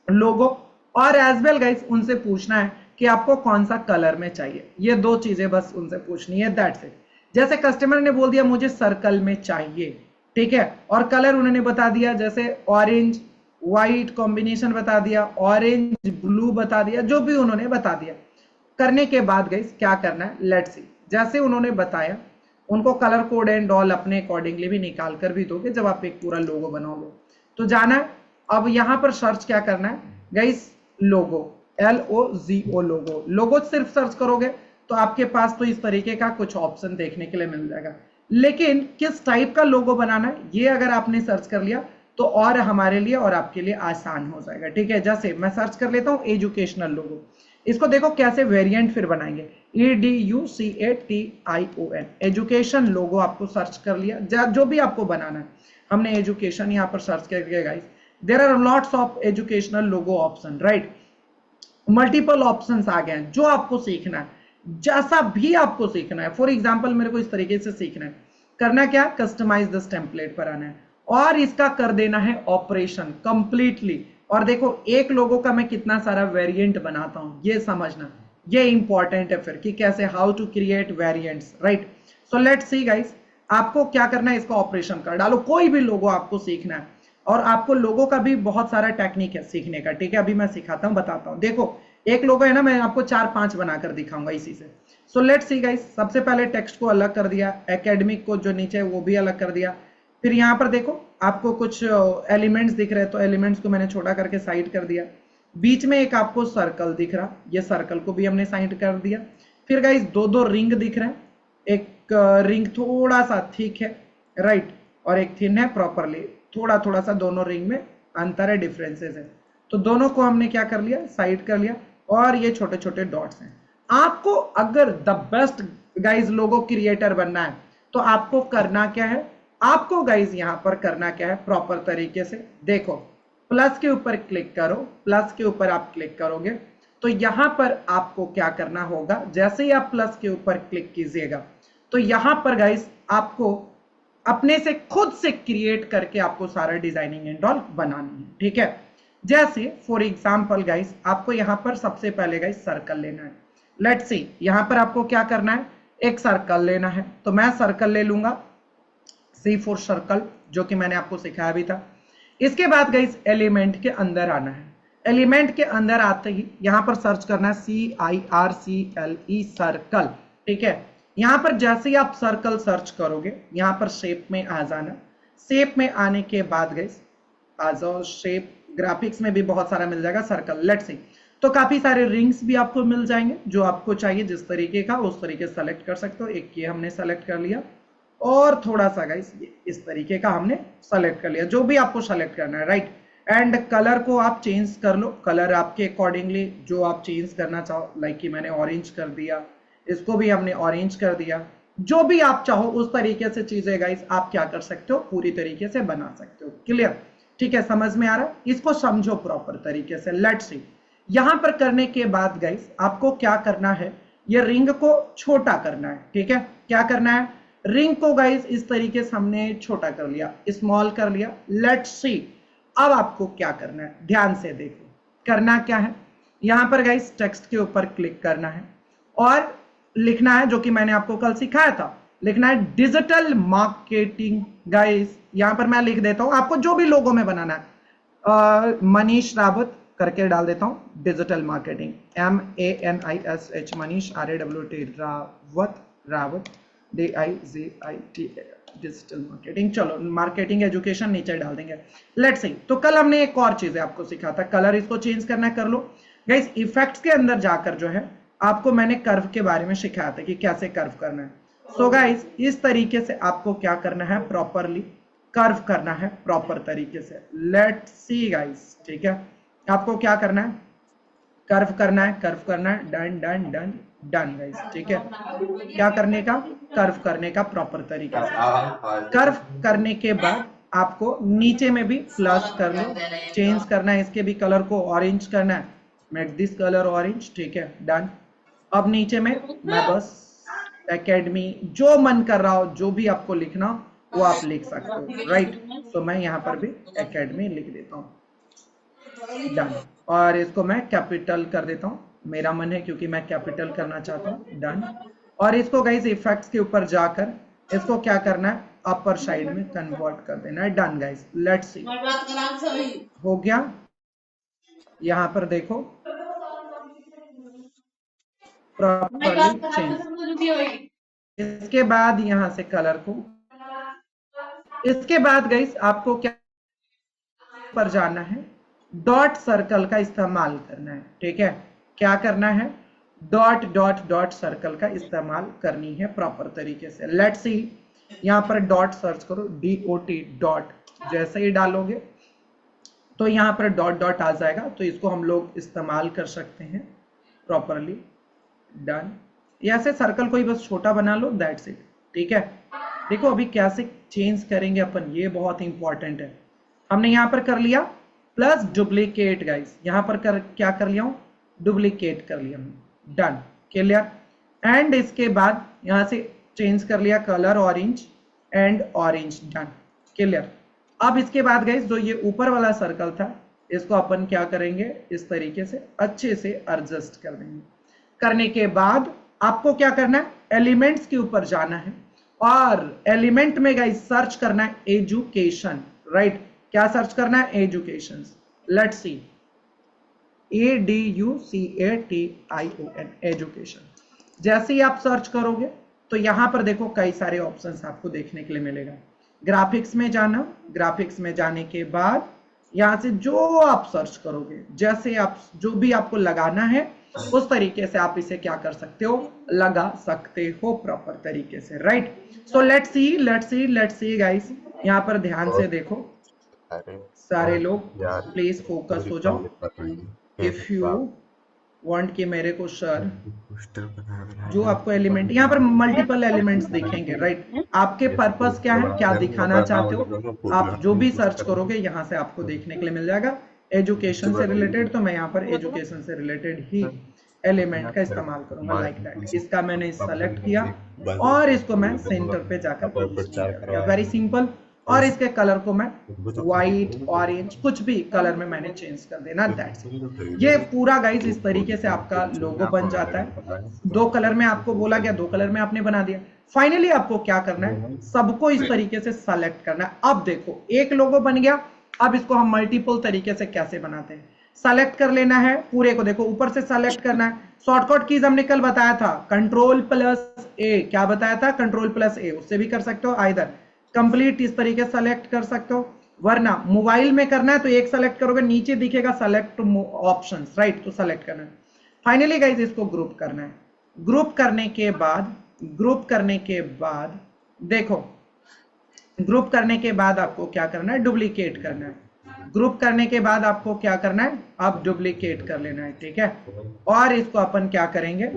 लोगो। और एज वेल गाइस उनसे पूछना है कि आपको कौन सा कलर में चाहिए। ये दो चीजें बस उनसे पूछनी है, दैट्स इट। जैसे कस्टमर ने बोल दिया मुझे सर्कल में चाहिए, ठीक है, और कलर उन्होंने बता दिया, जैसे ऑरेंज व्हाइट कॉम्बिनेशन बता दिया, ऑरेंज ब्लू बता दिया, जो भी उन्होंने बता दिया। करने के बाद गाइस क्या करना है, लेट्स सी। जैसे उन्होंने बताया, उनको कलर कोड एंड ऑल अपने अकॉर्डिंगली भी निकाल कर भी दोगे जब आप एक पूरा लोगो बनाओगे। तो जाना है, अब यहां पर सर्च क्या करना है गाइस, लोगो, LOGO, लोगो। लोगो सिर्फ सर्च करोगे तो आपके पास तो इस तरीके का कुछ ऑप्शन देखने के लिए मिल जाएगा, लेकिन किस टाइप का लोगो बनाना है ये अगर आपने सर्च कर लिया तो और हमारे लिए और आपके लिए आसान हो जाएगा। ठीक है, जैसे मैं सर्च कर लेता हूं एजुकेशनल लोगो। इसको देखो कैसे वेरिएंट फिर बनाएंगे, EDUCATION, एजुकेशन लोगो आपको सर्च कर लिया। जो भी आपको बनाना है, हमने एजुकेशन यहां पर सर्च करके guys, there are lots of educational logo option. Right, multiple options आ गए हैं। जो आपको सीखना है, जैसा भी आपको सीखना है, फॉर एग्जांपल मेरे को इस तरीके से सीखना है, करना क्या, कस्टमाइज दिस टेम्पलेट पर आना है और इसका कर देना है ऑपरेशन कंप्लीटली। और देखो एक लोगों का मैं कितना सारा वेरिएंट बनाता हूं, ये समझना, ये इंपॉर्टेंट है फिर कि कैसे, how to create variants. Right, so let's see guys, आपको क्या करना है, इसका ऑपरेशन कर डालो। कोई भी लोगो आपको सीखना है, और आपको लोगों का भी बहुत सारा टेक्निक है सीखने का। ठीक है, अभी मैं सिखाता हूं, बताता हूं। देखो एक लोगो है ना, मैं आपको 4-5 बनाकर दिखाऊंगा इसी से। सो लेट्स सी गाइस, सबसे पहले टेक्स्ट को अलग कर दिया, एकेडमिक को जो नीचे है वो भी अलग कर दिया। फिर यहाँ पर देखो आपको कुछ एलिमेंट्स दिख रहे हैं, तो एलिमेंट्स को मैंने छोटा करके साइड कर दिया। बीच में एक आपको सर्कल दिख रहा, ये सर्कल को भी हमने साइड कर दिया। फिर गाइस दो रिंग दिख रहे हैं, एक रिंग थोड़ा सा थिक है, राइट, और एक थिन है प्रॉपरली। थोड़ा थोड़ा सा दोनों रिंग में अंतर है, डिफरेंसेस है, तो दोनों को हमने क्या कर लिया, साइड कर लिया। और ये छोटे छोटे डॉट्स हैं। आपको अगर the best guys logo creator बनना है तो आपको करना क्या है, आपको गाइज यहां पर करना क्या है, प्रॉपर तरीके से देखो, प्लस के ऊपर क्लिक करो। प्लस के ऊपर आप क्लिक करोगे तो यहां पर आपको क्या करना होगा, जैसे ही आप प्लस के ऊपर क्लिक कीजिएगा तो यहां पर गाइज आपको अपने से खुद से क्रिएट करके आपको सारा डिजाइनिंग एंड ऑल बनानी है। ठीक है, जैसे फॉर एग्जांपल गाइस, आपको यहां पर सबसे पहले गाइस सर्कल लेना है। लेट्स सी, यहां पर आपको क्या करना है, एक सर्कल लेना है। तो मैं सर्कल ले लूंगा, C फॉर सर्कल, जो कि मैंने आपको सिखाया भी था। इसके बाद गाइस एलिमेंट के अंदर आना है। एलिमेंट के अंदर आते ही यहां पर सर्च करना है CIRCLE, सर्कल। ठीक है, यहां पर जैसे ही आप सर्कल सर्च करोगे यहां पर शेप में आ जाना। शेप में आने के बाद गाइस आ जाओ, शेप ग्राफिक्स में भी बहुत सारा मिल जाएगा सर्कल। लेट्स सी, तो काफी सारे रिंग्स भी आपको मिल जाएंगे, जो आपको चाहिए जिस तरीके का उस तरीके से सेलेक्ट कर सकते हो। एक ये हमने सेलेक्ट कर लिया, और थोड़ा सा गाइस इस तरीके का हमने सेलेक्ट कर लिया, जो भी आपको सेलेक्ट करना है। राइट, एंड कलर को आप चेंज कर लो, कलर आपके अकॉर्डिंगली जो आप चेंज करना चाहो। लाइक कि मैंने ऑरेंज कर दिया, इसको भी हमने ऑरेंज कर दिया। जो भी आप चाहो उस तरीके से चीजें गाइस आप क्या कर सकते हो, पूरी तरीके से बना सकते हो। क्लियर, ठीक है, समझ में आ रहा है, इसको समझो प्रॉपर तरीके से। लेट्स सी, यहां पर करने के बाद गाइस आपको क्या करना है, ये रिंग को छोटा करना है। ठीक है, क्या करना है, रिंग को गाइस इस तरीके से हमने छोटा कर लिया, स्मॉल कर लिया। लेट्स सी, अब आपको क्या करना है, ध्यान से देखो, करना क्या है, यहां पर गाइस टेक्स्ट के ऊपर क्लिक करना है और लिखना है, जो कि मैंने आपको कल सिखाया था, लिखना है डिजिटल मार्केटिंग। गाइस यहां पर मैं लिख देता हूं, आपको जो भी लोगो में बनाना है, मनीष रावत करके डाल देता हूं, digital marketing, MANISH, Manish RAWT, Rawat DIGIT, digital marketing. चलो मार्केटिंग एजुकेशन नीचे डाल देंगे। लेट्स सी, तो कल हमने एक और चीज आपको सिखा था, कलर इसको चेंज करना है, कर लो गाइस। इफेक्ट्स के अंदर जाकर जो है आपको मैंने कर्व के बारे में सिखाया था कि कैसे कर्व करना है। सो गाइस इस तरीके से आपको क्या करना है, प्रॉपरली कर्व करना है प्रॉपर तरीके से। लेट्स सी गाइस, ठीक है, आपको क्या करना है, कर्व करना है, कर्व करना है, done done done done guys, ठीक है। क्या करने का, कर्व करने का प्रॉपर तरीके से। कर्व करने के बाद आपको नीचे में भी प्लस कर लो, चेंज करना है इसके भी कलर को, ऑरेंज करना है, मेक दिस कलर ऑरेंज, ठीक है, डन। अब नीचे में मैं बस एकेडमी जो मन कर रहा हो, जो भी आपको लिखना वो आप लिख सकते हो, राइट। तो मैं यहाँ पर भी एकेडमी लिख देता हूँ, डन। और इसको मैं कैपिटल कर देता हूँ, मेरा मन है क्योंकि मैं कैपिटल करना चाहता हूँ, डन। और इसको गाइस इफेक्ट्स के ऊपर जाकर इसको क्या करना है, अपर साइड में कन्वर्ट कर देना है, डन गाइस। लेट्स सी, हो गया। यहाँ पर देखो प्रॉपरली चेंज। इसके बाद यहाँ से कलर को, इसके बाद गाइस आपको क्या पर जाना है, डॉट सर्कल का इस्तेमाल करना है, ठीक है। क्या करना है, डॉट डॉट डॉट सर्कल का इस्तेमाल करनी है प्रॉपर तरीके से। लेट्स सी, यहाँ पर डॉट सर्च करो, DOT डॉट, जैसे ही डालोगे तो यहाँ पर डॉट डॉट आ जाएगा, तो इसको हम लोग इस्तेमाल कर सकते हैं प्रॉपरली, डन। ऐसे सर्कल को ही बस छोटा बना लो, दैट्स इट, ठीक है। देखो अभी कैसे चेंज करेंगे अपन, ये बहुत इंपॉर्टेंट है। हमने यहाँ पर कर लिया प्लस डुप्लीकेट गाइस, यहाँ पर क्या कर लिया हूँ, डुप्लीकेट कर लिया हूँ, डन, क्लियर। एंड इसके बाद यहाँ से चेंज कर लिया colour orange and orange, done, clear. अब इसके बाद गाइस जो ये ऊपर वाला सर्कल था इसको अपन क्या करेंगे, इस तरीके से अच्छे से एडजस्ट कर देंगे। करने के बाद आपको क्या करना है, एलिमेंट्स के ऊपर जाना है और एलिमेंट में गाइस सर्च करना है एजुकेशन, राइट। क्या सर्च करना है, education. Let's see, ADUCATION, education. जैसे ही आप सर्च करोगे तो यहां पर देखो कई सारे ऑप्शंस आपको देखने के लिए मिलेगा। ग्राफिक्स में जाना, ग्राफिक्स में जाने के बाद यहां से जो आप सर्च करोगे, जैसे आप जो भी आपको लगाना है उस तरीके से आप इसे क्या कर सकते हो, लगा सकते हो प्रॉपर तरीके से, right. So let's C, let's see, let's see guys, यहाँ पर ध्यान से देखो सारे लोग, प्लीज फोकस हो जाओ। इफ यू वांट कि मेरे को सर जो आपको एलिमेंट, यहाँ पर मल्टीपल एलिमेंट्स दिखेंगे, राइट। आपके पर्पस क्या है, क्या दिखाना चाहते हो, आप जो भी सर्च करोगे यहाँ से आपको देखने के लिए मिल जाएगा। एजुकेशन से रिलेटेड, तो मैं यहाँ पर एजुकेशन से रिलेटेड ही एलिमेंट का इस्तेमाल करूंगा, लाइक दैट। इसका मैंने सेलेक्ट किया और इसको मैं सेंटर पे जाकर पोजीशन कर दिया, वेरी सिंपल। और इसके कलर को मैं व्हाइट, ऑरेंज, कुछ भी कलर में मैंने चेंज कर देना, दैट्स इट। ये पूरा गाइस इस तरीके से आपका लोगो बन जाता है। दो कलर में आपको बोला गया, दो कलर में आपने बना दिया। फाइनली आपको क्या करना है, सबको इस तरीके से सेलेक्ट करना है। अब देखो एक लोगो बन गया, अब इसको हम मल्टीपल तरीके से कैसे बनाते हैं, सेलेक्ट कर लेना है पूरे को, देखो ऊपर से सेलेक्ट करना है। शॉर्टकट कीज हमने कल बताया था, Ctrl+A, क्या बताया था, Ctrl+A, उससे भी कर सकते हो, आइदर कंप्लीट इस तरीके से सेलेक्ट कर सकते हो, वरना मोबाइल में करना है तो एक सेलेक्ट करोगे, नीचे दिखेगा सेलेक्ट ऑप्शंस, राइट, तो सेलेक्ट करना है। फाइनली गाइस इसको ग्रुप करना है। ग्रुप करने के बाद, ग्रुप करने के बाद देखो, ग्रुप करने के बाद आपको क्या करना है, डुप्लीकेट करना है। ग्रुप करने के बाद आपको क्या करना है, अब डुप्लीकेट कर लेना है, ठीक है। और इसको अपन क्या करेंगे,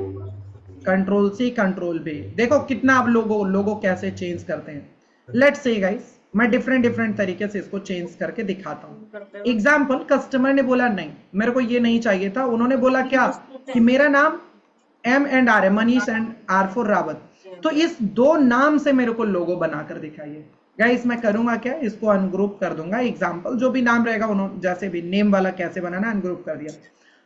Ctrl+C Ctrl+V, देखो कितना आप लोगो कैसे चेंज करते हैं। लेट्स से गाइस मैं डिफरेंट तरीके से इसको चेंज करके दिखाता हूँ। एग्जाम्पल, कस्टमर ने बोला नहीं मेरे को ये नहीं चाहिए था, उन्होंने बोला क्या कि मेरा नाम M&R है, Manish and R for Rawat, तो इस दो नाम से मेरे को लोगो बनाकर दिखाइए। गाइस मैं करूंगा क्या, इसको अनग्रुप कर दूंगा। एग्जाम्पल जो भी नाम रहेगा उन्होंने, जैसे भी नेम वाला कैसे बनाना, अनग्रुप कर दिया।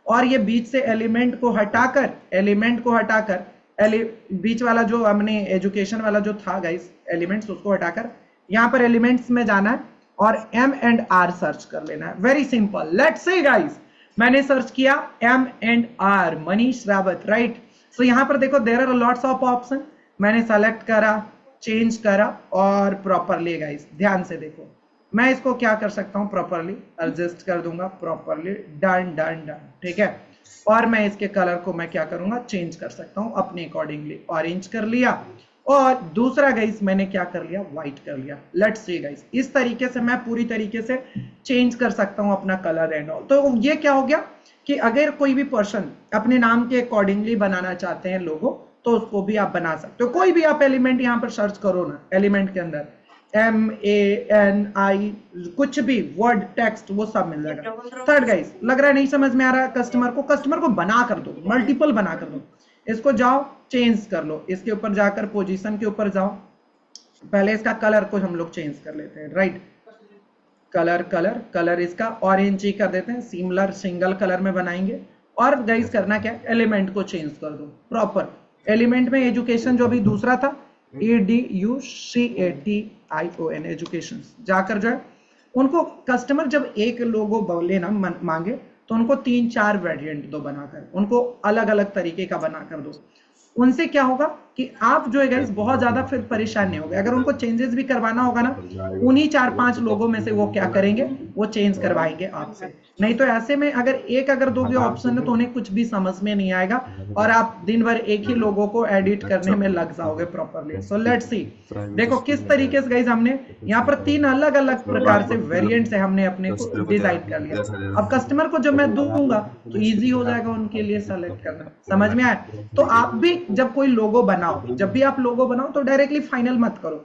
और ये बीच से एलिमेंट को हटाकर, एलिमेंट को हटाकर, बीच वाला जो हमने एजुकेशन वाला जो था गाइस एलिमेंट्स, उसको हटाकर यहाँ पर एलिमेंट्स में जाना है और M&R सर्च कर लेना है, very simple. Let's see guys मैंने सर्च किया M&R, Manish Rawat, right. So यहाँ पर देखो there are lots of option, मैंने सेलेक्ट करा, चेंज करा और प्रॉपरली गाइस ध्यान से देखो, मैं इसको क्या कर सकता हूँ, प्रॉपरली एडजस्ट कर दूंगा, प्रॉपरली डन डन डन, ठीक है। और मैं इसके कलर को मैं क्या करूंगा, चेंज कर सकता हूँ अपने अकॉर्डिंगली। ऑरेंज कर लिया और दूसरा गाइस मैंने क्या कर लिया, व्हाइट कर लिया। लेट्स सी गाइस, इस तरीके से मैं पूरी तरीके से चेंज कर सकता हूं अपना कलर एंड ऑल। तो ये क्या हो गया कि अगर कोई भी पर्सन अपने नाम के अकॉर्डिंगली बनाना चाहते हैं लोगो, तो उसको भी आप बना सकते हो। कोई भी आप एलिमेंट यहां पर सर्च करो ना, एलिमेंट के अंदर MANI कुछ भी वर्ड टेक्स्ट वो सब मिल जाएगा। थर्ड गाइस, लग रहा है नहीं समझ में आ रहा कस्टमर को बना कर दो, मल्टीपल बना कर दो। इसको जाओ चेंज कर लो, इसके ऊपर जाकर पोजीशन के ऊपर जाओ, पहले इसका कलर को हम लोग चेंज कर लेते हैं, राइट। कलर इसका ऑरेंज ही कर देते हैं, सिमिलर सिंगल कलर में बनाएंगे। और गाइस करना क्या, एलिमेंट को चेंज कर दो प्रॉपर। एलिमेंट में एजुकेशन जो अभी दूसरा था EDUCATION एजुकेशन, जाकर जो है उनको कस्टमर जब एक लोगो बोले ना मांगे तो उनको 3-4 वेरिएंट दो बनाकर, उनको अलग अलग तरीके का बनाकर दो। उनसे क्या होगा कि आप जो है गाइस बहुत ज्यादा फिर परेशान नहीं होगे। अगर उनको चेंजेस भी करवाना होगा ना, उन्हीं 4-5 लोगों में से वो क्या करेंगे, वो चेंज करवाएंगे आपसे। नहीं तो ऐसे में अगर दोगे ऑप्शन है तो उन्हें कुछ भी समझ में नहीं आएगा और आप दिन भर एक ही लोगों को एडिट करने में लग जाओगे प्रॉपरली। सो लेट्स सी, देखो किस तरीके से गाइस हमने यहाँ पर 3 अलग अलग प्रकार से वेरिएंट से हमने अपने को डिजाइन कर लिया। अब कस्टमर को जब मैं दूंगा तो इजी हो जाएगा उनके लिए सेलेक्ट करना। समझ में आया? तो आप भी जब कोई लोगो बनाओ, जब भी आप लोगो बनाओ तो डायरेक्टली फाइनल मत करो।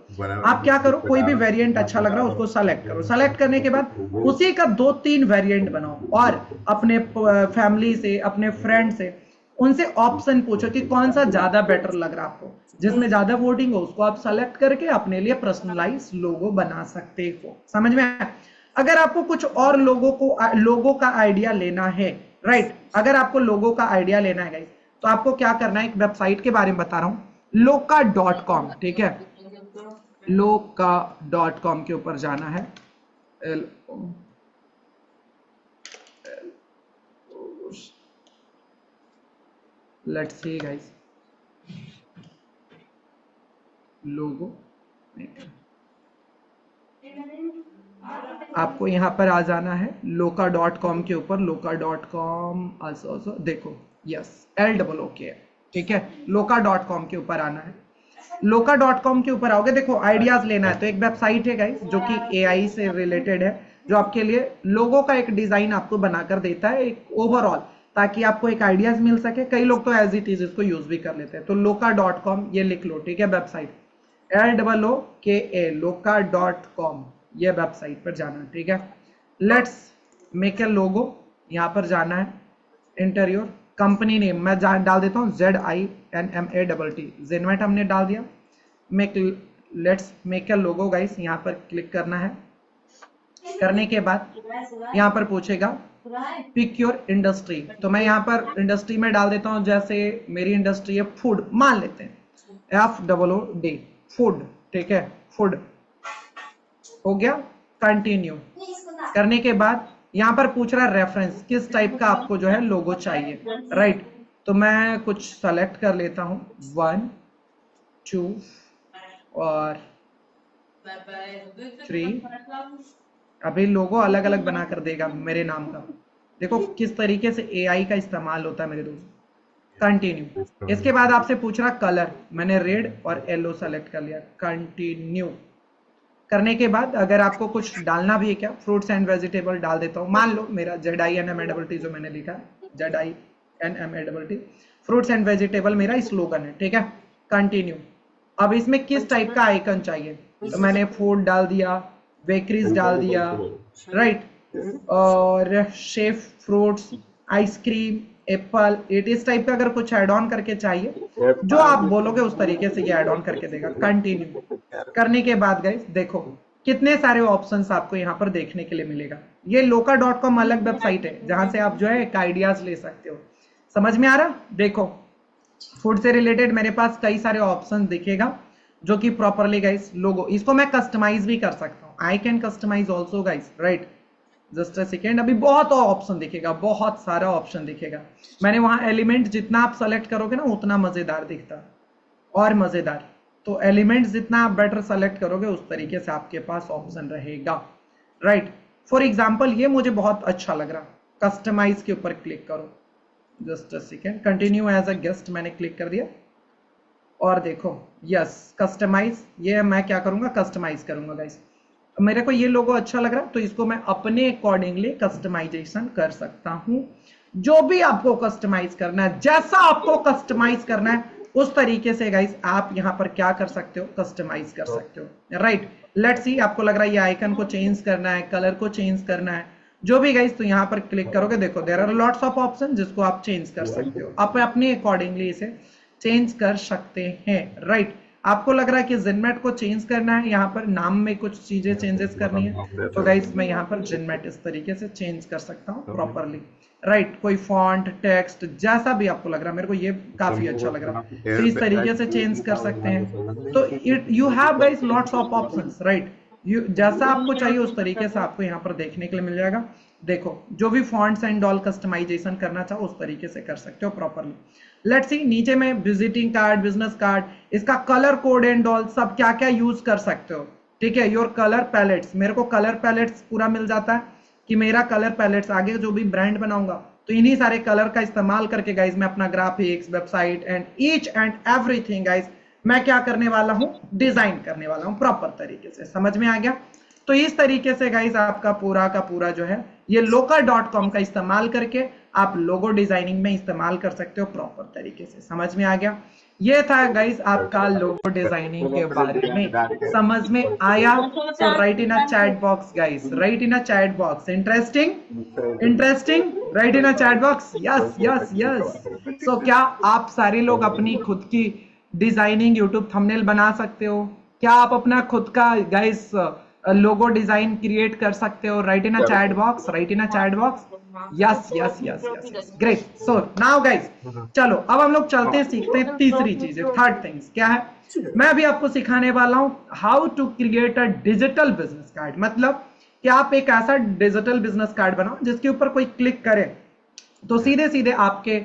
आप क्या करो, कोई भी वेरिएंट अच्छा लग रहा है उसको सेलेक्ट करो। सेलेक्ट करने के बाद उसी का 2-3 वेरिएंट बनाओ और अपने फैमिली से, अपने फ्रेंड से उनसे ऑप्शन पूछो कि कौन सा ज्यादा बेटर लग रहा है आपको, जिसमें ज्यादा वोटिंग हो उसको आप सेलेक्ट करके अपने लिए पर्सनलाइज लोगो बना सकते हो। समझ में आया? अगर आपको कुछ और लोगो का आइडिया लेना है, राइट, अगर आपको लोगो का आइडिया लेना है गाइस, तो आपको क्या करना है, एक वेबसाइट के बारे में बता रहा हूं, loka.com, ठीक है। loka.com के ऊपर जाना है, लेट्स सी गाइस, लोगो आपको यहां पर आ जाना है loka.com के ऊपर। loka.com also देखो, यस, LOOK, ठीक है। loka.com के ऊपर आना है। loka.com के ऊपर आओगे, देखो आइडियाज लेना है तो एक वेबसाइट है गाइस जो कि AI से रिलेटेड है, जो आपके लिए लोगो का एक डिजाइन आपको बनाकर देता है, एक ओवरऑल, ताकि आपको एक आइडियाज मिल सके। कई लोग तो एज इट इज इसको यूज भी कर लेते हैं। तो loka.com ये लिख लो, ठीक है, वेबसाइट LOOKA, loka.com, ये वेबसाइट पर जाना है, ठीक है। लेट्स मेक ए लोगो, यहां पर जाना है, इंटीरियर, कंपनी नेम मैं डाल देता हूं ZINMATT, जेनमेट हमने डाल दिया। Let's make a logo guys, यहां पर क्लिक करना है। करने के बाद यहां पर पूछेगा पिक योर इंडस्ट्री, तो मैं यहां पर इंडस्ट्री में डाल देता हूं, जैसे मेरी इंडस्ट्री है फूड, मान लेते हैं FOOD, फूड, ठीक है, फूड हो गया। कंटिन्यू करने के बाद यहां पर पूछ रहा है रेफरेंस, किस टाइप का आपको जो है लोगो चाहिए, राइट। तो मैं कुछ सेलेक्ट कर लेता हूं, 1 2 और 3। अभी लोगो अलग अलग बनाकर देगा मेरे नाम का। देखो किस तरीके से AI का इस्तेमाल होता है मेरे दोस्त। कंटिन्यू, इसके बाद आपसे पूछ रहा कलर, मैंने रेड और येलो सेलेक्ट कर लिया। कंटिन्यू करने के बाद अगर आपको कुछ डालना भी है, क्या फ्रूट्स एंड वेजिटेबल डाल देता हूं, मान लो मेरा ZINMATT जो मैंने लिखा ZINMATT, फ्रूट्स एंड वेजिटेबल मेरा स्लोगन है, ठीक है। कंटिन्यू, अब इसमें किस टाइप का आइकन चाहिए, तो मैंने फूड डाल दिया, बेकरीज डाल दिया, राइट, और शेफ फ्रूट्स, आइसक्रीम, एप्पल, इस टाइप का अगर कुछ ऐड ऑन करके चाहिए, जो आप बोलोगे उस तरीके से ये ऐड ऑन करके देगा। कंटिन्यू करने के बाद गाइस देखो कितने सारे ऑप्शंस आपको यहाँ पर देखने के लिए मिलेगा। ये loka.com अलग वेबसाइट है जहां से आप जो है एक आइडियाज ले सकते हो। समझ में आ रहा? देखो फूड से रिलेटेड मेरे पास कई सारे ऑप्शन दिखेगा जो कि प्रॉपरली गाइस लोगो, इसको मैं कस्टमाइज भी कर सकता हूँ। I can customize also guys, right, just a second. अभी बहुत ऑप्शन दिखेगा, बहुत सारा ऑप्शन दिखेगा। मैंने वहां एलिमेंट जितना आप सेलेक्ट करोगे ना उतना मजेदार दिखता और मजेदार। तो एलिमेंट जितना आप बेटर सेलेक्ट करोगे उस तरीके से आपके पास ऑप्शन रहेगा, राइट। फॉर एग्जाम्पल ये मुझे बहुत अच्छा लग रहा, कस्टमाइज के ऊपर क्लिक करो, just a second. Continue as a guest मैंने क्लिक कर दिया और देखो यस कस्टमाइज, ये मैं क्या करूंगा कस्टमाइज करूंगा गाइस। मेरे को ये लोगो अच्छा लग रहा है तो इसको मैं अपने अकॉर्डिंगली कस्टमाइजेशन कर सकता हूं। जो भी आपको कस्टमाइज करना है, जैसा आपको कस्टमाइज करना है उस तरीके से गाइस आप यहां पर क्या कर सकते हो, कस्टमाइज कर सकते हो। राइट, लेट्स सी आपको लग रहा है ये आइकन को चेंज करना है, कलर को चेंज करना है, जो भी गाइस, तो यहां पर क्लिक करोगे, देखो there are lots of option जिसको आप चेंज कर सकते हो, आप अपने अकॉर्डिंगली इसे चेंज कर सकते हैं। राइट, आपको लग रहा है कि जिनमेट को चेंज करना है, यहाँ पर नाम में कुछ चीजें चेंजेस करनी है, तो गाइस मैं यहाँ पर जिनमेट इस तरीके से चेंज कर सकता हूँ प्रॉपरली। राइट, कोई फॉन्ट, टेक्स्ट, जैसा भी आपको लग रहा है, मेरे को ये काफी अच्छा लग रहा है, तो इस तरीके से चेंज कर सकते हैं। तो it you have guys lots of options. Right, जैसा आपको चाहिए उस तरीके से आपको यहाँ पर देखने के लिए मिल जाएगा। देखो जो भी फॉन्ट्स एंड ऑल कस्टमाइजेशन करना चाहो उस तरीके से कर सकते हो प्रॉपरली। लेट्स सी नीचे में विजिटिंग कार्ड, बिजनेस कार्ड, इसका कलर कोड एंड ऑल सब क्या क्या यूज कर सकते हो। ठीक है, योर कलर पैलेट्स, मेरे को कलर पैलेट्स पूरा मिल जाता है कि मेरा कलर पैलेट्स आगे जो भी ब्रांड बनाऊंगा तो इन्हीं सारे कलर का इस्तेमाल करके गाइज मैं अपना graphics, website and each and everything guys मैं क्या करने वाला हूं, डिजाइन करने वाला हूं प्रॉपर तरीके से। समझ में आ गया? तो इस तरीके से गाइज आपका पूरा का पूरा जो है ये local.com का इस्तेमाल करके आप लोगो डिजाइनिंग में इस्तेमाल कर सकते हो प्रॉपर तरीके से। समझ में आ गया? ये था गाइज आपका लोगो डिजाइनिंग के बारे में। समझ में आया? तो right in a chat box guys, write in a chat box. Interesting, interesting, write in a chat box. Yes yes yes. So क्या आप सारे लोग अपनी खुद की डिजाइनिंग यूट्यूब थंबनेल बना सकते हो? क्या आप अपना खुद का गाइज लोगो डिजाइन क्रिएट कर सकते हो? Right in a chat box, right in a chat box. Yes yes yes yes, great. So now guys चलो अब हम लोग चलते हैं, सीखते हैं तीसरी चीज, थर्ड थिंग्स क्या है। मैं अभी आपको सिखाने वाला हूं how to create a digital business card. मतलब कि आप एक ऐसा डिजिटल बिजनेस कार्ड बनाओ जिसके ऊपर कोई क्लिक करे तो सीधे सीधे आपके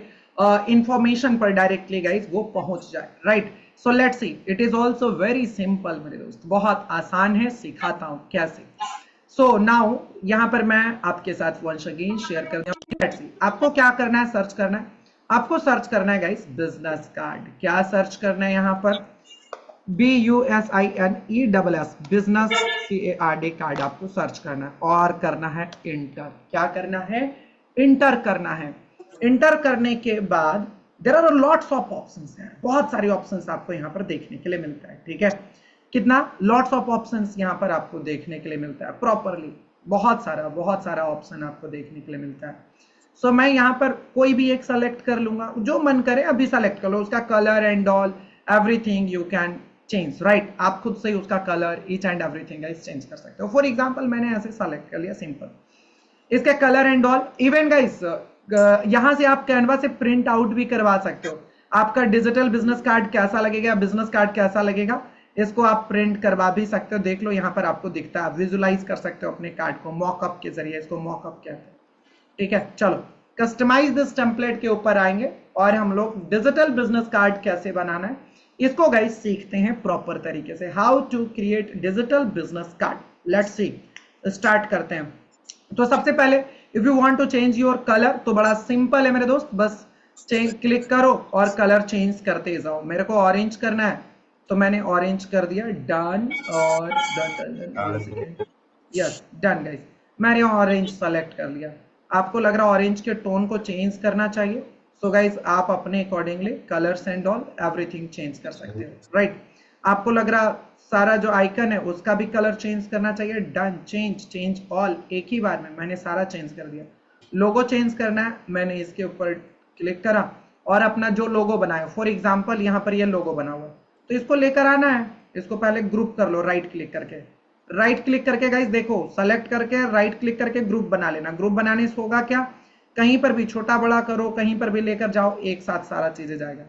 इंफॉर्मेशन पर डायरेक्टली गाइज वो पहुंच जाए। Right, so let's C, it is also very simple मेरे दोस्त, बहुत आसान है, सिखाता हूं कैसे। सो नाउ यहां पर मैं आपके साथ वंस अगेन शेयर कर दूं। लेट्स सी, आपको क्या करना है, सर्च करना है, आपको सर्च करना है गाइज बिजनेस कार्ड। क्या सर्च करना है यहां पर? BUSINESS, बिजनेस CARD कार्ड आपको सर्च करना है और करना है इंटर। क्या करना है? इंटर करना है। इंटर करने के बाद there are lots of options हैं, बहुत सारे ऑप्शंस आपको यहाँ पर देखने के लिए मिलता है। ठीक है, कितना लॉट्स ऑफ ऑप्शंस यहाँ पर आपको देखने के लिए मिलता है प्रॉपरली, बहुत सारा ऑप्शन आपको देखने के लिए मिलता है। सो मैं यहाँ पर कोई भी एक सेलेक्ट कर लूंगा, जो मन करे अभी सेलेक्ट कर लो, उसका colour and all everything you can change. Right, आप खुद से उसका colour each and everything guys change कर सकते हो। फॉर एग्जांपल मैंने ऐसे सेलेक्ट कर लिया सिंपल, इसके colour and all. Even guys यहां से आप कैनवा से प्रिंट आउट भी करवा सकते हो। आपका डिजिटल बिजनेस कार्ड कैसा लगेगा, बिजनेस कार्ड कैसा लगेगा, इसको आप प्रिंट करवा भी सकते हो। देख लो यहाँ पर आपको दिखता है, विजुलाइज कर सकते हो अपने कार्ड को मॉकअप के जरिए, इसको मॉकअप कहते हैं। ठीक है, चलो कस्टमाइज दिस टेम्पलेट के ऊपर आएंगे और हम लोग डिजिटल बिजनेस कार्ड कैसे बनाना है इसको गाइस सीखते हैं प्रॉपर तरीके से। How to create digital business card. Let's see, start करते हैं। तो सबसे पहले if you want to change your colour तो बड़ा सिंपल है मेरे दोस्त, बस क्लिक करो और कलर चेंज करते जाओ। मेरे को ऑरेंज करना है तो मैंने ऑरेंज कर दिया, डन। और done done done, yes done guys, मैंने ऑरेंज सेलेक्ट कर लिया। आपको लग रहा है ऑरेंज के टोन को चेंज करना चाहिए, सो गाइस आप अपने accordingly colours and all everything change कर सकते हो। राइट, आपको लग रहा सारा जो आइकन है उसका भी कलर चेंज करना चाहिए, डन, चेंज, चेंज ऑल, एक ही बार में मैंने सारा चेंज कर दिया। लोगो चेंज करना है, मैंने इसके ऊपर क्लिक करा और अपना जो लोगो बनाया, फॉर एग्जांपल यहाँ पर ये लोगो बना हुआ तो इसको लेकर आना है। इसको पहले ग्रुप कर लो राइट क्लिक करके, राइट क्लिक करके गाइस देखो सेलेक्ट करके राइट क्लिक करके ग्रुप बना लेना। ग्रुप बनाने से होगा क्या, कहीं पर भी छोटा बड़ा करो, कहीं पर भी लेकर जाओ, एक साथ सारा चीजें जाएगा।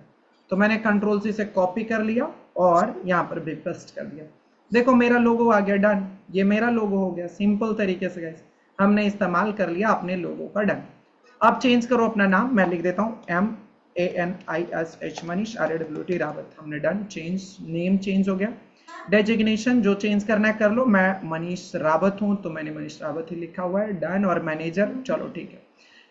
तो मैंने कंट्रोल सी से कॉपी कर लिया और यहाँ पर भी पेस्ट कर दिया। देखो मेरा लोगो आ गया, डन, ये मेरा लोगो हो गया। सिंपल तरीके से गाइस हमने इस्तेमाल कर लिया अपने लोगो का, डन। अब चेंज करो अपना नाम, मैं लिख देता हूँ MANISH मनीष RAWT रावत, हमने डन, चेंज, नेम चेंज हो गया। डेजिग्नेशन जो चेंज करना है कर लो, मैं मनीष रावत हूं तो मैंने मनीष रावत ही लिखा हुआ है, डन। और मैनेजर, चलो ठीक है।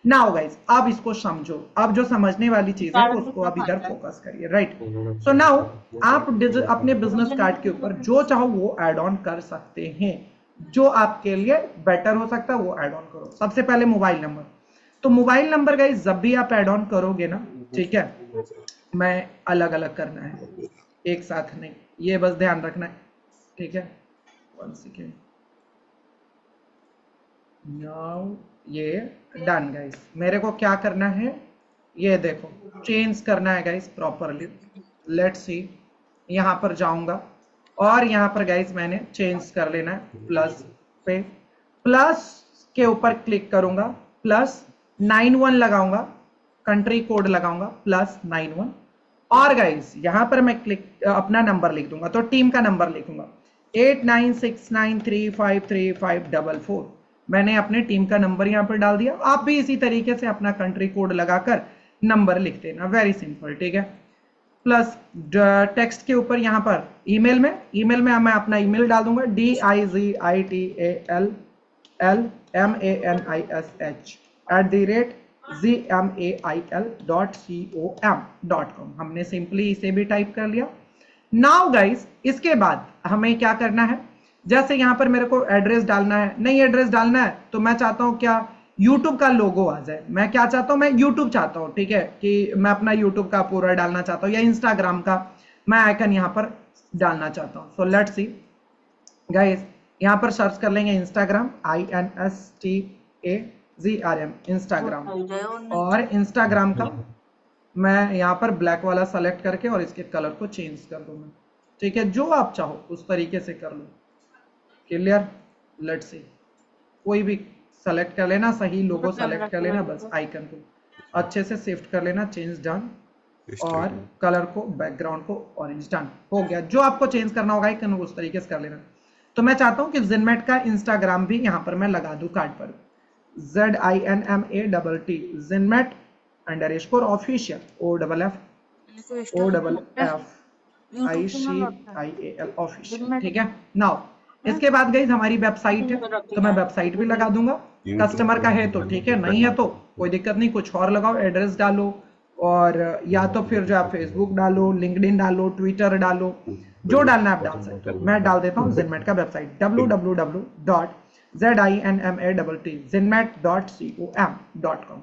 नाउ गाइस अब इसको समझो, अब जो समझने वाली चीज है उसको अब इधर फोकस करिए, राइट। सो नाउ आप अपने बिजनेस कार्ड के ऊपर जो चाहो वो ऐड ऑन कर सकते हैं, जो आपके लिए बेटर हो सकता है वो ऐड ऑन करो। सबसे पहले मोबाइल नंबर, तो मोबाइल नंबर गाइस जब भी आप ऐड ऑन करोगे ना, ठीक है, मैं अलग अलग करना है, एक साथ नहीं, ये बस ध्यान रखना है, ठीक है। 1 सेकेंड, नाउ ये डन गाइस। मेरे को क्या करना है, ये देखो चेंज करना है गाइस प्रॉपरली। लेट्स सी, यहां पर जाऊंगा और यहां पर गाइस मैंने चेंज कर लेना है प्लस पे, प्लस के ऊपर क्लिक करूंगा, प्लस 91 लगाऊंगा, कंट्री कोड लगाऊंगा +91, और गाइस यहां पर मैं क्लिक अपना नंबर लिख दूंगा, तो टीम का नंबर लिखूंगा 8969353544। मैंने अपने टीम का नंबर यहां पर डाल दिया। आप भी इसी तरीके से अपना कंट्री कोड लगाकर नंबर लिख देना, वेरी सिंपल, ठीक है। प्लस टेक्स्ट के ऊपर यहां पर ईमेल में मैं अपना ईमेल डाल दूंगा DIGITALMANISH@gmail.com। हमने सिंपली इसे भी टाइप कर लिया। नाउ गाइस इसके बाद हमें क्या करना है, जैसे यहां पर मेरे को एड्रेस डालना है, नहीं एड्रेस डालना है तो मैं चाहता हूं क्या YouTube का लोगो आ जाए, मैं क्या चाहता हूं, मैं YouTube चाहता हूं, ठीक है, कि मैं अपना YouTube का पूरा डालना चाहता हूं, या Instagram का मैं आइकन यहां पर डालना चाहता हूं। सो लेट्स सी गाइस, यहां पर सर्च कर लेंगे Instagram, INSTAGRAM, इंस्टाग्राम, और Instagram का मैं यहां पर ब्लैक वाला सेलेक्ट करके और इसके कलर को चेंज कर दूंगा, ठीक है, जो आप चाहो उस तरीके से कर लो। क्लियर, लेट्स सी, कोई भी सेलेक्ट कर लेना, सही लोगो सेलेक्ट कर लेना, बस आइकन को अच्छे से शिफ्ट कर लेना, चेंज डन, और कलर को बैकग्राउंड को ऑरेंज, डन हो गया। जो आपको चेंज करना होगा आइकन उस तरीके से कर लेना। तो मैं चाहता हूं कि जिनमेट का इंस्टाग्राम भी यहां पर मैं लगा दूं कार्ड पर, ZINMATT जिनमेट _ ऑफिशियल OFFICIAL ऑफिशियल, ठीक है। नाउ इसके बाद गई हमारी वेबसाइट है, तो मैं वेबसाइट भी लगा दूंगा, कस्टमर का है तो ठीक है, नहीं है तो कोई दिक्कत नहीं, कुछ और लगाओ, एड्रेस डालो, और या तो फिर जो आप फेसबुक डालो, लिंक्डइन डालो, ट्विटर डालो, जो डालना आप डाल सकते हो। मैं डाल देता हूँ जिनमेट का वेबसाइट www.ZINMATT.com।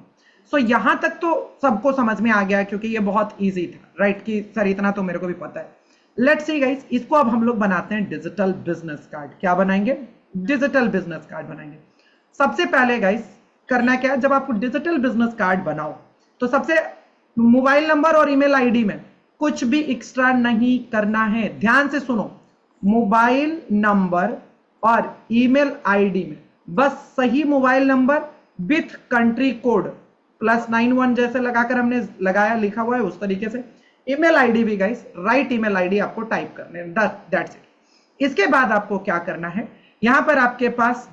सो यहां तक तो सबको समझ में आ गया, क्योंकि ये बहुत इजी था, राइट, कि सर इतना तो मेरे को भी पता है। लेट्स सी गाइस, इसको अब हम लोग बनाते हैं डिजिटल बिजनेस कार्ड। क्या बनाएंगे, डिजिटल बिजनेस कार्ड बनाएंगे। सबसे पहले गाइस करना क्या है, जब आपको डिजिटल बिजनेस कार्ड बनाओ तो सबसे मोबाइल नंबर और ईमेल आईडी में कुछ भी एक्स्ट्रा नहीं करना है, ध्यान से सुनो, मोबाइल नंबर और ईमेल आईडी में बस सही mobile number with country code +91 जैसे लगाकर हमने लगाया, लिखा हुआ है उस तरीके से। ईमेल आईडी भी गाइस राइट ईमेल आईडी आपको टाइप करने, दैट्स इट। इसके बाद आपको क्या करना है, यहां पर आपके पास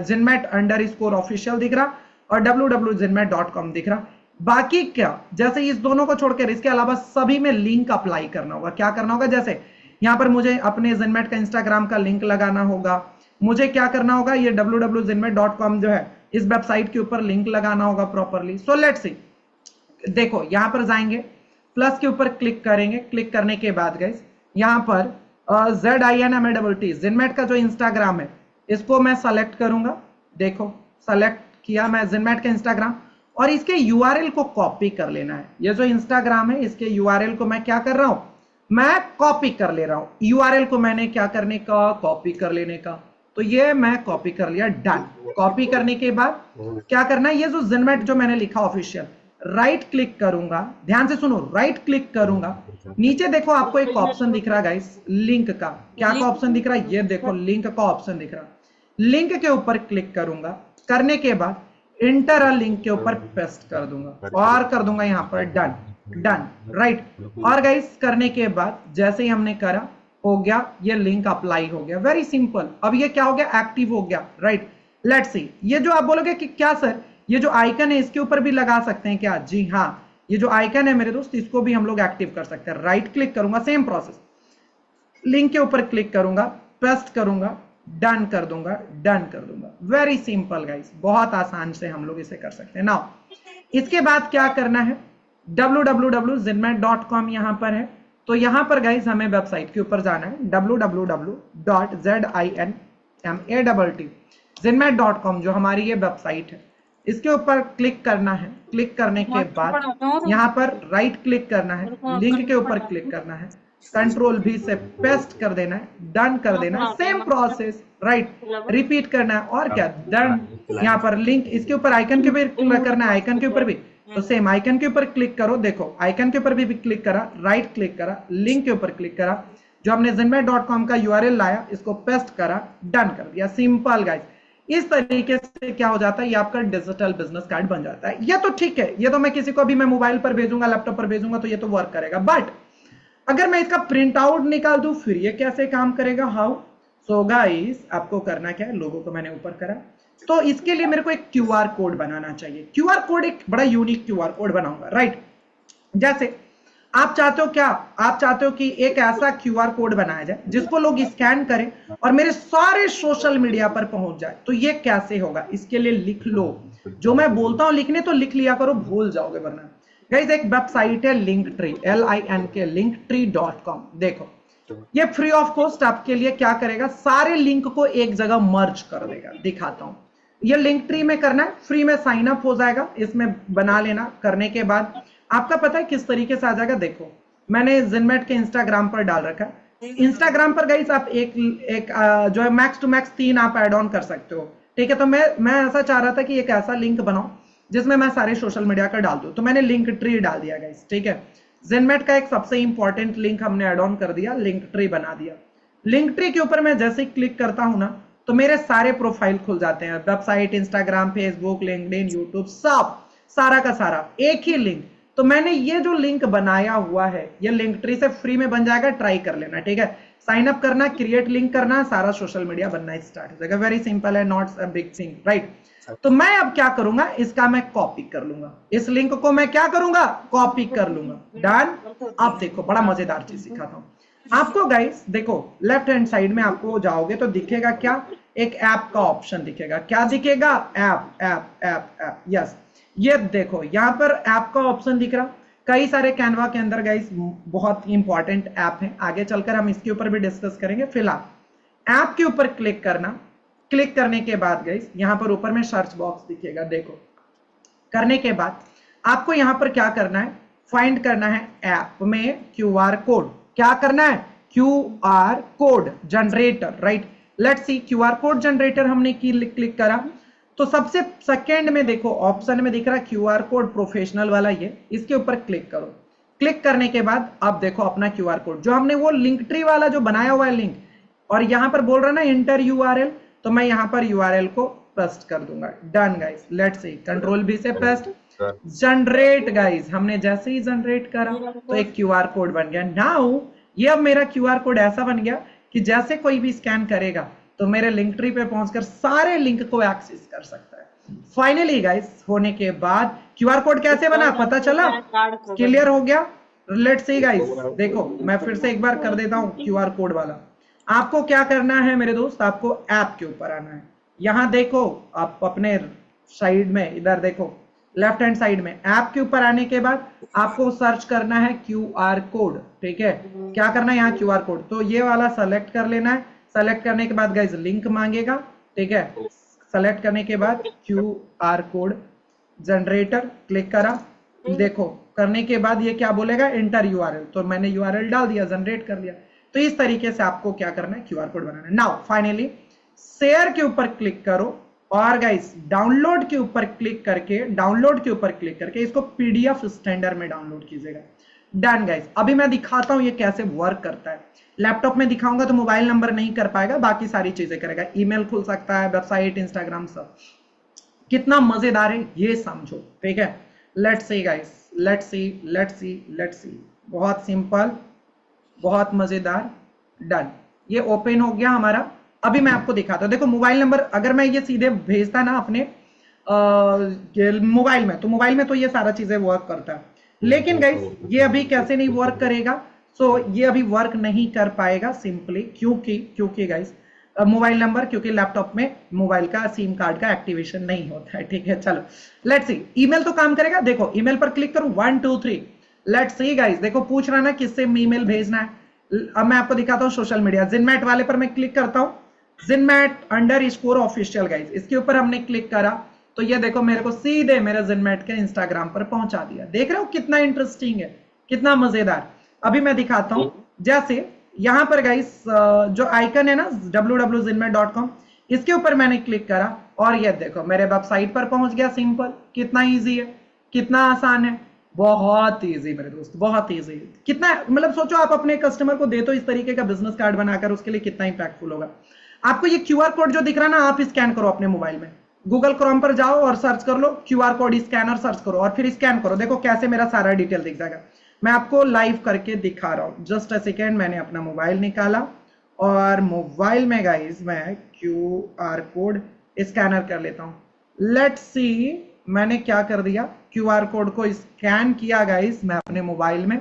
jinmat_official दिख रहा और www.jinmat.com दिख रहा। बाकी क्या, जैसे इस दोनों को छोड़कर इसके अलावा सभी में लिंक अप्लाई करना होगा। क्या करना होगा, जैसे यहां पर मुझे अपने जिनमेट का इंस्टाग्राम का लिंक लगाना होगा, मुझे क्या करना होगा, ये www.jinmat.com जो है इस वेबसाइट के ऊपर लिंक लगाना होगा प्रॉपरली। सो लेट्स सी, देखो यहां पर जाएंगे, प्लस के ऊपर क्लिक करेंगे, क्लिक करने के बाद गाइस यहां पर ZINMATT जिनमेट का जो इंस्टाग्राम है इसको मैं सेलेक्ट करूंगा। देखो सेलेक्ट किया मैं जिनमेट का इंस्टाग्राम, और इसके URL को कॉपी कर लेना है। ये जो इंस्टाग्राम है इसके URL को मैं क्या कर रहा हूं, मैं कॉपी कर ले रहा हूं। URL को मैंने क्या करने का, कॉपी कर लेने का, तो ये मैं कॉपी कर लिया, डन। कॉपी करने के बाद क्या करना है, ये जो जिनमेट जो मैंने लिखा ऑफिशियल, राइट क्लिक करूंगा, ध्यान से सुनो, राइट क्लिक करूंगा, नीचे देखो आपको एक ऑप्शन दिख रहा है गाइस, लिंक का। क्या का ऑप्शन दिख रहा है, ये देखो लिंक का ऑप्शन दिख रहा है। लिंक के ऊपर क्लिक करूंगा, करने के बाद इंटर अ लिंक के ऊपर पेस्ट कर दूंगा और कर दूंगा यहां पर डन, डन, राइट। और गाइस करने के बाद जैसे ही हमने करा, हो गया, ये लिंक अप्लाई हो गया, वेरी सिंपल। अब ये क्या हो गया, एक्टिव हो गया, राइट। लेट्स सी, ये जो आप बोलोगे कि क्या सर ये जो आइकन है इसके ऊपर भी लगा सकते हैं क्या, जी हाँ, ये जो आइकन है मेरे दोस्त इसको भी हम लोग एक्टिव कर सकते हैं। राइट क्लिक करूंगा, सेम प्रोसेस, लिंक के ऊपर क्लिक करूंगा, पेस्ट करूंगा, डन कर दूंगा, डन कर दूंगा। वेरी सिंपल गाइस, बहुत आसान से हम लोग इसे कर सकते हैं। नाउ इसके बाद क्या करना है, www.zinmat.com यहां पर है, तो यहां पर गाइस हमें वेबसाइट के ऊपर जाना है, www.zinmat.com जो हमारी ये वेबसाइट है, इसके ऊपर क्लिक करना है। क्लिक करने के बाद यहां पर राइट क्लिक करना है, लिंक के ऊपर क्लिक करना है, कंट्रोल भी से पेस्ट कर देना है, डन कर देना है। सेम प्रोसेस राइट रिपीट करना है, और क्या, डन। यहाँ पर लिंक, इसके ऊपर आइकन के ऊपर क्लिक करना है, आइकन के ऊपर भी तो सेम आइकन के ऊपर क्लिक करो। देखो आइकन के ऊपर भी क्लिक करा, राइट क्लिक करा, लिंक के ऊपर क्लिक करा, जो हमने zinmat.com का यूआरएल लाया इसको पेस्ट करा, डन कर दिया। सिंपल गाइस, इस तरीके से क्या हो जाता है, ये आपका डिजिटल बिजनेस कार्ड बन जाता है। ये तो ठीक है, ये तो मैं किसी को भी मैं मोबाइल पर भेजूंगा, लैपटॉप पर भेजूंगा तो ये तो वर्क करेगा, बट अगर मैं इसका प्रिंट आउट निकाल दूं फिर ये कैसे काम करेगा, हाउ। सो गाइस आपको करना क्या है, लोगों को मैंने ऊपर करा, तो इसके लिए मेरे को एक क्यूआर कोड बनाना चाहिए। क्यूआर कोड एक बड़ा यूनिक क्यूआर कोड बनाऊंगा, राइट। जैसे आप चाहते हो क्या, आप चाहते हो कि एक ऐसा क्यूआर कोड बनाया जाए जिसको लोग स्कैन करें और मेरे सारे सोशल मीडिया पर पहुंच जाए, तो ये कैसे होगा, इसके लिए लिख लो। जो मैं बोलता हूं लिखने तो लिख लिया करो, भूल जाओगे वरना। गाइस एक वेबसाइट है लिंकट्री, LINK linktree.com। देखो ये फ्री ऑफ कॉस्ट आपके लिए क्या करेगा, सारे लिंक को एक जगह मर्ज कर देगा। दिखाता हूं, ये लिंकट्री में करना है, फ्री में साइन अप हो जाएगा, इसमें बना लेना। करने के बाद आपका पता है किस तरीके से आ जाएगा, देखो मैंने zinmat के इंस्टाग्राम पर डाल रखा है। इंस्टाग्राम पर गाइस आप एक जो है मैक्स टू मैक्स 3 आप ऐड ऑन कर सकते हो, ठीक है। तो मैं ऐसा चाह रहा था कि एक ऐसा लिंक बनाओ जिसमें मैं सारे सोशल मीडिया का डाल दूं, तो मैंने लिंक ट्री डाल दिया गाइस, ठीक है। zinmat का एक सबसे इंपॉर्टेंट लिंक हमने ऐड ऑन कर दिया, लिंक ट्री बना दिया। लिंक ट्री के ऊपर मैं जैसे ही क्लिक करता हूं ना, तो मेरे सारे प्रोफाइल खुल जाते हैं, website, Instagram, Facebook, LinkedIn, YouTube, सब सारा का सारा एक ही लिंक। तो मैंने ये जो लिंक बनाया हुआ है, ये लिंक ट्री से फ्री में बन जाएगा, ट्राई कर लेना, ठीक है। साइन अप करना, क्रिएट लिंक करना, सारा सोशल मीडिया बनना स्टार्ट हो जाएगा। वेरी सिंपल है, not a big thing, right. तो मैं अब क्या करूंगा, इसका मैं कॉपी कर लूंगा, इस लिंक को मैं क्या करूंगा, कॉपी कर लूंगा, डन। अब देखो बड़ा मजेदार चीज सिखाता हूं आपको गाइस। देखो लेफ्ट हैंड साइड में आपको जाओगे तो दिखेगा क्या, एक ऐप का ऑप्शन दिखेगा। क्या दिखेगा, app app app app, yes. ये देखो यहाँ पर ऐप का ऑप्शन दिख रहा, कई सारे कैनवा के अंदर गाइस बहुत इंपॉर्टेंट ऐप है, आगे चलकर हम इसके ऊपर भी डिस्कस करेंगे। फिलहाल ऐप के ऊपर क्लिक करना, क्लिक करने के बाद गाइस यहां पर ऊपर में सर्च बॉक्स दिखेगा, देखो। करने के बाद आपको यहां पर क्या करना है, फाइंड करना है ऐप में क्यूआर कोड। क्या करना है, QR code generator, right. Let's see, QR code generator हमने क्लिक करा तो सबसे सेकंड में देखो ऑप्शन में दिख रहा है क्यूआर कोड प्रोफेशनल वाला, ये इसके ऊपर क्लिक करो। क्लिक करने के बाद अब देखो अपना क्यूआर कोड जो हमने वो लिंक ट्री वाला जो बनाया हुआ है लिंक, और यहां पर बोल रहा ना इंटर यूआरएल, तो मैं यहां पर यूआरएल को पेस्ट कर दूंगा, done guys. Let's see, control भी से पेस्ट, जनरेट गाइस। हमने जैसे ही जनरेट करा तो एक क्यूआर कोड बन गया। नाउ ये अब मेरा क्यूआर कोड ऐसा बन गया कि जैसे कोई भी स्कैन करेगा तो मेरे लिंक ट्री पे पहुंचकर सारे लिंक को एक्सेस कर सकता है। फाइनली गाइस होने के बाद क्यूआर कोड कैसे बना पता चला, क्लियर हो गया। लेट्स सी गाइस, देखो मैं फिर से एक बार कर देता हूं क्यूआर कोड वाला। आपको क्या करना है मेरे दोस्त, आपको ऐप के ऊपर आना है। यहां देखो आप अपने साइड में, इधर देखो लेफ्ट हैंड साइड में, ऐप के ऊपर आने के बाद आपको सर्च करना है क्यूआर कोड, ठीक है। क्या करना है, यहाँ क्यूआर कोड, तो ये वाला सेलेक्ट कर लेना है। सेलेक्ट करने के बाद गाइस लिंक मांगेगा, ठीक है। सेलेक्ट करने के बाद क्यूआर कोड जनरेटर क्लिक करा, देखो करने के बाद ये क्या बोलेगा, एंटर यूआरएल, तो मैंने यूआरएल डाल दिया, जनरेट कर लिया। तो इस तरीके से आपको क्या करना है, क्यूआर कोड बनाना है। नाउ फाइनली शेयर के ऊपर क्लिक करो और गाइस डाउनलोड के ऊपर क्लिक करके, डाउनलोड के ऊपर क्लिक करके इसको पीडीएफ स्टैंडर्ड में डाउनलोड कीजिएगा, डन गाइस। अभी मैं दिखाता हूं ये कैसे वर्क करता है। लैपटॉप में दिखाऊंगा तो मोबाइल नंबर नहीं कर पाएगा, बाकी सारी चीजें करेगा, ईमेल खुल सकता है, वेबसाइट, इंस्टाग्राम, सब। कितना मजेदार है ये समझो, ठीक है। Let's see guys, let's see let's see let's see, बहुत सिंपल, बहुत मजेदार, डन। ये ओपन हो गया हमारा। अभी मैं आपको दिखाता हूं, देखो मोबाइल नंबर अगर मैं ये सीधे भेजता ना अपने मोबाइल में, तो मोबाइल में तो ये सारा चीजें वर्क करता है, लेकिन गाइस ये अभी कैसे नहीं वर्क करेगा। सो ये अभी वर्क नहीं कर पाएगा सिंपली क्योंकि गाइस मोबाइल नंबर, क्योंकि लैपटॉप में मोबाइल का सिम कार्ड का एक्टिवेशन नहीं होता है, ठीक है। चलो लेट्स सी, ईमेल तो काम करेगा। देखो ईमेल पर क्लिक करूं, 1 2 3, लेट्स सी गाइस, देखो पूछ रहा ना किससे ईमेल भेजना है। अब मैं आपको दिखाता हूं सोशल मीडिया, जिनमैट वाले पर मैं क्लिक करता हूं, जिनमैट ऑफिशियल गाइस, इसके ऊपर हमने क्लिक करा तो ये देखो मेरे को सीधे मेरे जिनमैट के इंस्टाग्राम पर पहुंचा दिया। देख रहे हो कितना इंटरेस्टिंग है, कितना मजेदार। अभी मैं दिखाता हूं, जैसे यहां पर गाइस जो आइकन है ना www.zinmat.com, इसके ऊपर मैंने क्लिक करा और ये देखो मेरे वेबसाइट पर पहुंच गया। सिंपल, कितना इजी है, कितना आसान है, बहुत इजी मेरे दोस्त, बहुत इजी। कितना मतलब सोचो आप अपने कस्टमर को दे तो इस तरीके का बिजनेस कार्ड बनाकर, उसके लिए कितना इंपैक्टफुल होगा। आपको ये क्यूआर कोड जो दिख रहा है ना, आप स्कैन करो अपने मोबाइल में, गूगल क्रोम पर जाओ और सर्च कर लो क्यूआर कोड स्कैनर, सर्च करो और फिर स्कैन करो। देखो कैसे मेरा सारा डिटेल दिख जाएगा। मैं आपको लाइव करके दिखा रहा हूं, जस्ट अ सेकेंड। मैंने अपना मोबाइल निकाला और मोबाइल में गाइस मैं क्यूआर कोड स्कैनर कर लेता हूं। लेट्स सी, मैंने क्या कर दिया, क्यूआर कोड को स्कैन किया गाइस मैं अपने मोबाइल में,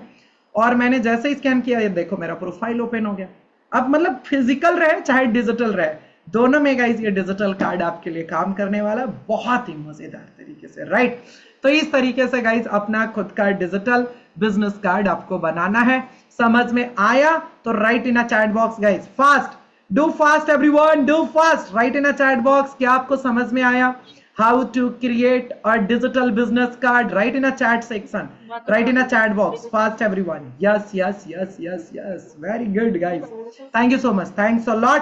और मैंने जैसे ही स्कैन किया ये देखो मेरा प्रोफाइल ओपन हो गया। अब मतलब फिजिकल रहे चाहे डिजिटल रहे, दोनों में गाइस ये डिजिटल कार्ड आपके लिए काम करने वाला, बहुत ही मजेदार तरीके से, राइट। तो इस तरीके से गाइस अपना खुद का डिजिटल बिजनेस कार्ड आपको बनाना है। समझ में आया तो right in a chat box guys, fast, do fast everyone, do fast, right in a chat box. क्या आपको समझ में आया how to create a digital business card? Right in a chat section, right in a chat box, fast everyone. Yes yes yes yes yes, very good guys, thank you so much, thanks a lot.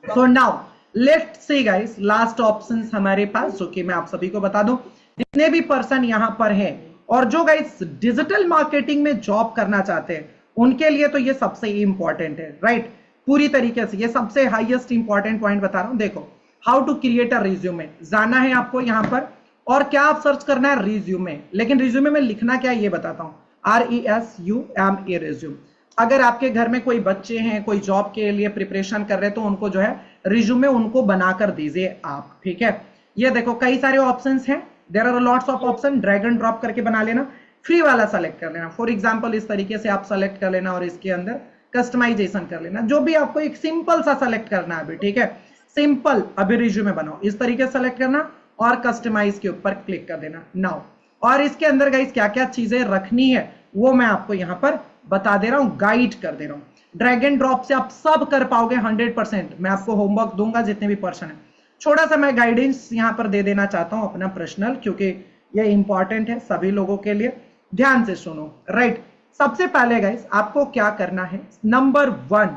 So now let's see guys, last option हमारे पास जो कि मैं आप सभी को बता दूं, जितने भी पर्सन यहां पर हैं और जो गाइस डिजिटल मार्केटिंग में जॉब करना चाहते हैं, उनके लिए तो ये सबसे इंपॉर्टेंट है, राइट। पूरी तरीके से ये सबसे हाईएस्ट इंपॉर्टेंट पॉइंट बता रहा हूं। देखो how to create a resume, जाना है आपको यहां पर और क्या आप सर्च करना है, रिज्यूमे। लेकिन रिज्यूमे में लिखना क्या है ये बताता हूं, RESUME, रिज्यूम। अगर आपके घर में कोई बच्चे हैं, कोई जॉब के लिए प्रिपरेशन कर रहे हैं, तो उनको जो है रिज्यूमे उनको बनाकर दीजिए आप, ठीक है। ये देखो कई सारे ऑप्शंस हैं, there are lots of option, drag and drop करके बना लेना, फ्री वाला सेलेक्ट कर लेना। फॉर एग्जांपल इस तरीके से आप सेलेक्ट कर लेना और इसके अंदर कस्टमाइजेशन कर लेना, जो भी आपको एक सिंपल सा सेलेक्ट करना है अभी, ठीक है। सिंपल अभी रिज्यूमे बनाओ, इस तरीके से सेलेक्ट करना और कस्टमाइज के ऊपर क्लिक कर देना नाउ। और इसके अंदर गाइस क्या क्या चीजें रखनी है वो मैं आपको यहां पर बता दे रहा हूं, गाइड कर दे रहा हूं। ड्रैग एंड ड्रॉप से आप सब कर पाओगे 100%। मैं आपको होमवर्क दूंगा जितने भी पर्सन है, थोड़ा सा मैं गाइडेंस यहां पर दे देना चाहता हूं अपना पर्सनल, क्योंकि ये इंपॉर्टेंट है सभी लोगों के लिए। ध्यान से सुनो, राइट। सबसे पहले गाइस आपको क्या करना है, नंबर 1,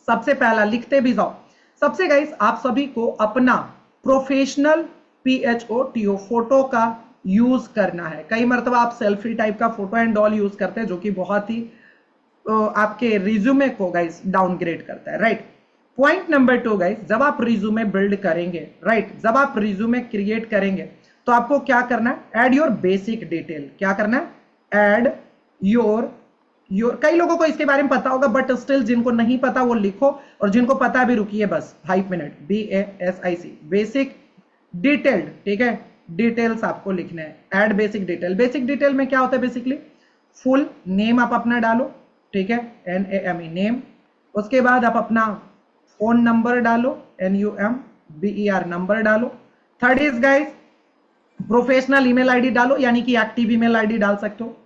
सबसे पहला लिखते भी जाओ। सबसे गाइस आप सभी को अपना प्रोफेशनल PHOTO फोटो का यूज करना है। कई मरतबा आप सेल्फी टाइप का फोटो एंड ऑल यूज करते हैं, जो कि बहुत ही आपके रिज्यूमे को गाइस डाउनग्रेड करता है, राइट। पॉइंट नंबर 2 गाइस, जब आप रिज्यूमे बिल्ड करेंगे, राइट, जब आप रिज्यूमे क्रिएट करेंगे तो आपको क्या करना है, ऐड योर बेसिक डिटेल। क्या करना है, ऐड योर कई लोगों को इसके बारे में पता होगा, बट स्टिल जिनको नहीं पता वो लिखो, और जिनको पता भी रुकिए बस 5 मिनट। BASIC, बेसिक डिटेल्ड, ठीक है। डिटेल्स आपको लिखना है, add basic detail. Basic detail में क्या होता है, बेसिकली फुल नेम आप अपना डालो, ठीक है, NAME नेम। उसके बाद आप अपना फोन नंबर डालो, NUMBER नंबर। डालो। Third is guys professional email ID डालो, यानी कि एक्टिव ईमेल आईडी डाल सकते हो,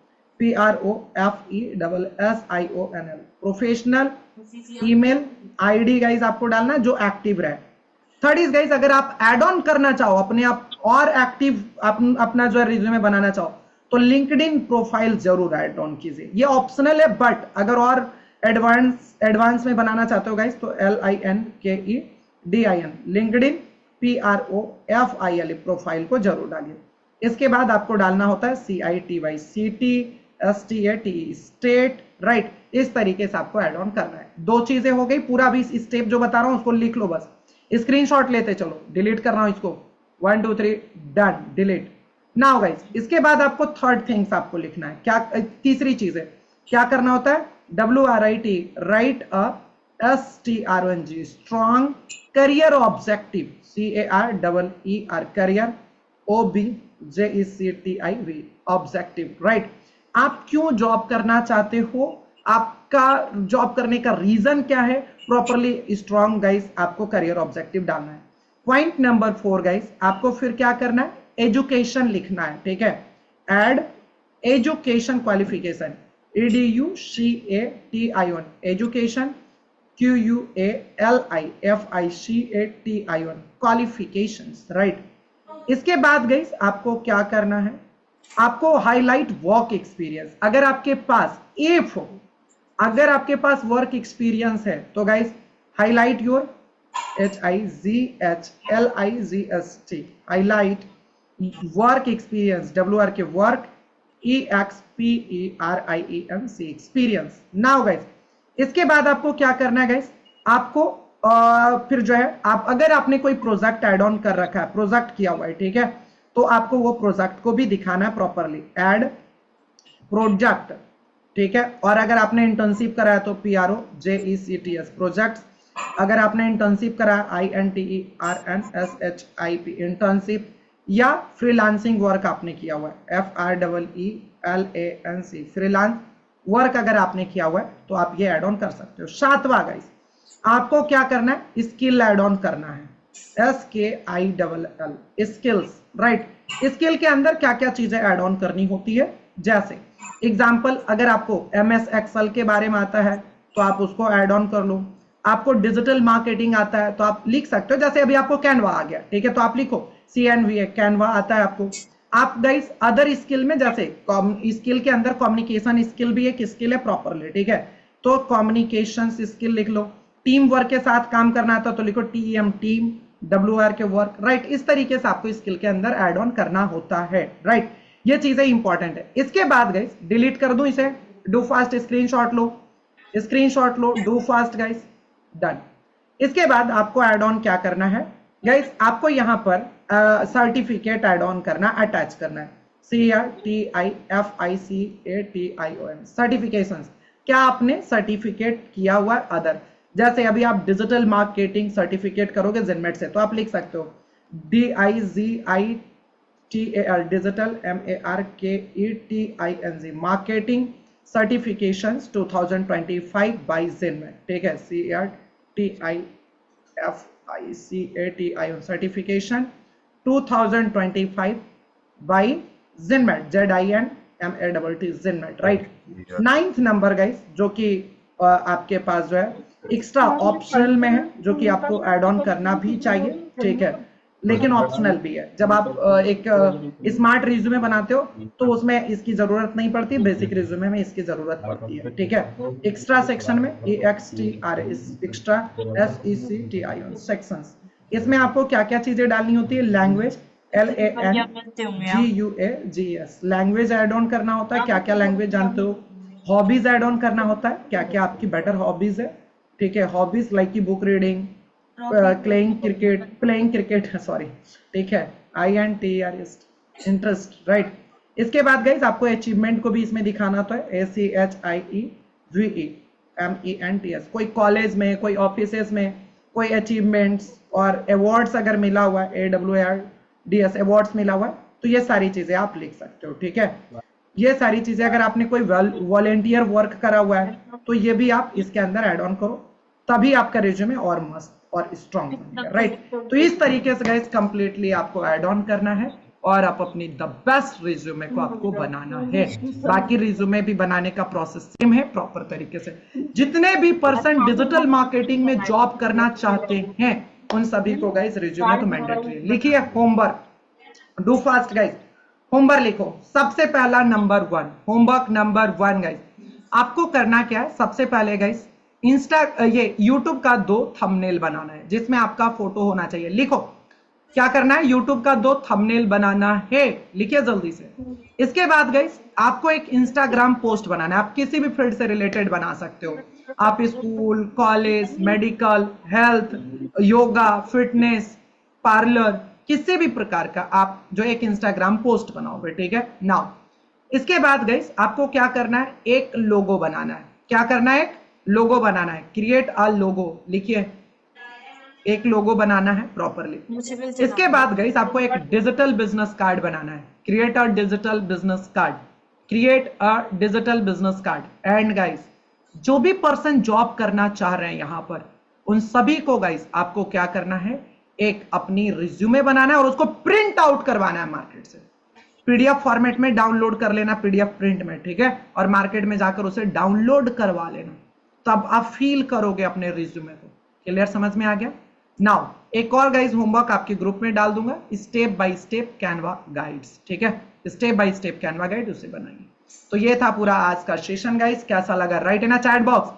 PROFESSIONL, professional email ID guys आपको डालना जो एक्टिव रहे। थर्ड इज गाइस अगर आप एड ऑन करना चाहो अपने आप और एक्टिव अपना जो है रिज्यूमे बनाना चाहो, तो लिंक्डइन प्रोफाइल जरूर ऐड ऑन कीजिए। ये ऑप्शनल है, बट अगर और एडवांस में बनाना चाहते हो गाइस तो LINKEDIN, लिंक्डइन PROFIL प्रोफाइल को जरूर डालिए। इसके बाद आपको डालना होता है CITY स्टेट, राइट। इस तरीके से आपको एड ऑन करना है। 2 चीजें हो गई, पूरा भी स्टेप जो बता रहा हूं उसको लिख लो, बस स्क्रीनशॉट लेते चलो। डिलीट कर रहा हूं इसको, 1 2 3 डन, डिलीट। नाउ गाइस इसके बाद आपको थर्ड थिंग्स आपको लिखना है। क्या तीसरी चीज है, क्या करना होता है, WRIT, राइट अ STRONG, strong career objective, CAREER, career, OBJECTIV, objective, right. आप क्यों जॉब करना चाहते हो, आपका जॉब करने का रीजन क्या है, प्रॉपरली स्ट्रॉन्ग गाइस आपको करियर ऑब्जेक्टिव डालना है। पॉइंट नंबर 4 गाइस, आपको फिर क्या करना है, एजुकेशन लिखना है, ठीक है। Add education qualification, EDUCATION, education QUALIFICATION, qualifications, right. इसके बाद गाइस आपको क्या करना है, आपको हाईलाइट वर्क एक्सपीरियंस। अगर आपके पास इफ अगर आपके पास वर्क एक्सपीरियंस है तो guys highlight your HIGHLIGST, highlight work experience, WR के work, EXPERIENC, experience. Now guys इसके बाद आपको क्या करना है गाइस, आपको फिर जो है आप अगर आपने कोई प्रोजेक्ट ऐड ऑन कर रखा है, प्रोजेक्ट किया हुआ है, ठीक है, तो आपको वो प्रोजेक्ट को भी दिखाना है प्रॉपरली, ऐड प्रोजेक्ट, ठीक है। और अगर आपने इंटर्नशिप कराया तो PROJECTS, प्रोजेक्ट्स। अगर आपने इंटर्नशिप कराया INTERNSHIP, इंटर्नशिप, या फ्रीलांसिंग वर्क आपने किया हुआ है, FREELANC, फ्रीलांस वर्क अगर आपने किया हुआ है तो आप ये ऐड ऑन कर सकते हो। सातवां गाइस आपको क्या करना है, स्किल ऐड ऑन करना है, SKILL, स्किल्स, राइट। स्किल के अंदर क्या क्या चीजें ऐड ऑन करनी होती है, जैसे एग्जाम्पल अगर आपको MS Excel के बारे में आता है तो आप उसको ऐड ऑन कर लो। आपको डिजिटल मार्केटिंग आता है तो आप लिख सकते हो, जैसे अभी आपको कैनवा आ गया, ठीक है, तो आप लिखो CNVA, कैनवा आता है आपको। आप गाइस अदर स्किल में, जैसे स्किल के अंदर कम्युनिकेशन स्किल भी एक स्किल है प्रॉपरली, ठीक है, तो कम्युनिकेशन स्किल लिख लो। टीम वर्क के साथ काम करना आता तो लिखो TEM, टीम, WR के वर्क, राइट। इस तरीके से आपको स्किल के अंदर ऐड ऑन करना होता है, राइट। ये चीजें इंपॉर्टेंट है। इसके बाद गाइस डिलीट कर दूं इसे, do fast, screenshot low, do fast guys, done. इसके बाद आपको ऐड ऑन क्या करना है गाइस, आपको यहां पर सर्टिफिकेट ऐड ऑन करना, अटैच करना है, CRTIFICATION, सर्टिफिकेशंस। क्या आपने सर्टिफिकेट किया हुआ अदर, जैसे अभी आप डिजिटल मार्केटिंग सर्टिफिकेट करोगे जेनमेट से तो आप लिख सकते हो DIGITAL, digital MARKETING, marketing certifications 2025 by Zenmat, ठीक है, CRTIFICATION, certification 2025 by Zenmat, ZINMAT, Zenmat, right. Ninth number guys, जो कि आपके पास जो है एक्स्ट्रा ऑप्शनल में है, जो कि आपको ऐड ऑन करना भी चाहिए, ठीक है, लेकिन ऑप्शनल भी है। जब आप एक स्मार्ट रिज्यूमे बनाते हो तो उसमें इसकी जरूरत नहीं पड़ती, बेसिक रिज्यूमे में इसकी जरूरत पड़ती है, ठीक है। एक्स्ट्रा सेक्शन में EXTRA, एक्स्ट्रा SECTION, सेक्शंस, इसमें आपको क्या क्या चीजें डालनी होती है, language, LANGUAGES, language add on करना होता है, क्या क्या लैंग्वेज जानते हो। हॉबीज ऐड ऑन करना होता है, क्या क्या आपकी बेटर हॉबीज है, ठीक है, हॉबीज लाइक की book reading, playing cricket sorry, ठीक है, INTEREST, इंटरेस्ट, राइट। इसके बाद गाइस आपको अचीवमेंट को भी इसमें दिखाना होता है, ACHIEVEMENTS, कोई कॉलेज में, कोई ऑफिसेस में कोई अचीवमेंट्स और अवार्ड्स अगर मिला हुआ है, AWARDS अवार्ड्स मिला हुआ है तो ये सारी चीजें आप लिख सकते हो, ठीक है। ये सारी चीजें, अगर आपने कोई वॉलेंटियर वर्क करा हुआ है तो ये भी आप इसके अंदर ऐड ऑन करो, तभी आपका रिज्यूमे और मस्त और स्ट्रॉन्ग बनेगा, राइट। तो इस तरीके से गाइस कंप्लीटली आपको ऐड ऑन करना है और आप अपनी द बेस्ट रिज्यूमे को आपको बनाना है। बाकी रिज्यूमे भी बनाने का प्रोसेस सेम है प्रॉपर तरीके से। जितने भी पर्सन डिजिटल मार्केटिंग में जॉब करना चाहते हैं उन सभी को गाइस रिज्यूमे तो मैंडेटरी। लिखिए homework, do fast guys, homework लिखो। सबसे पहला नंबर 1, होमवर्क नंबर 1 गाइस, आपको करना क्या है, सबसे पहले गाइस ये यूट्यूब का 2 थंबनेल बनाना है जिसमें आपका फोटो होना चाहिए। लिखो क्या करना है, यूट्यूब का 2 थंबनेल बनाना है, लिखिए जल्दी से। इसके बाद गाइस आपको एक इंस्टाग्राम पोस्ट बनाना है, आप किसी भी फील्ड से रिलेटेड बना सकते हो, आप school, college, medical, health, yoga, fitness, parlour, किसी भी प्रकार का आप जो एक इंस्टाग्राम पोस्ट बनाओगे, ठीक है। नाउ इसके बाद गाइस आपको क्या करना है, एक लोगो बनाना है। क्या करना है, एक लोगो बनाना है, क्रिएट अ लोगो, लिखिए एक लोगो बनाना है प्रॉपरली। इसके बाद गाइस आपको एक डिजिटल बिजनेस कार्ड बनाना है, create a digital business card, create a digital business card. And guys जो भी पर्सन जॉब करना चाह रहे हैं यहां पर, उन सभी को गाइस आपको क्या करना है, एक अपनी रिज्यूमे बनाना है और उसको प्रिंट आउट करवाना है मार्केट से, पीडीएफ फॉर्मेट में डाउनलोड कर लेना, पीडीएफ प्रिंट में, ठीक है, और मार्केट में जाकर उसे डाउनलोड करवा लेना, तब आप फील करोगे अपने रिज्यूमे को। क्लियर, समझ में आ गया? नाउ एक और गाइस होमवर्क आपके ग्रुप में डाल दूंगा, step by step Canva guides, ठीक है, step by step Canva guide, उसे बनाइए। तो ये था पूरा आज का सेशन गाइस, कैसा लगा? Right in a chat box,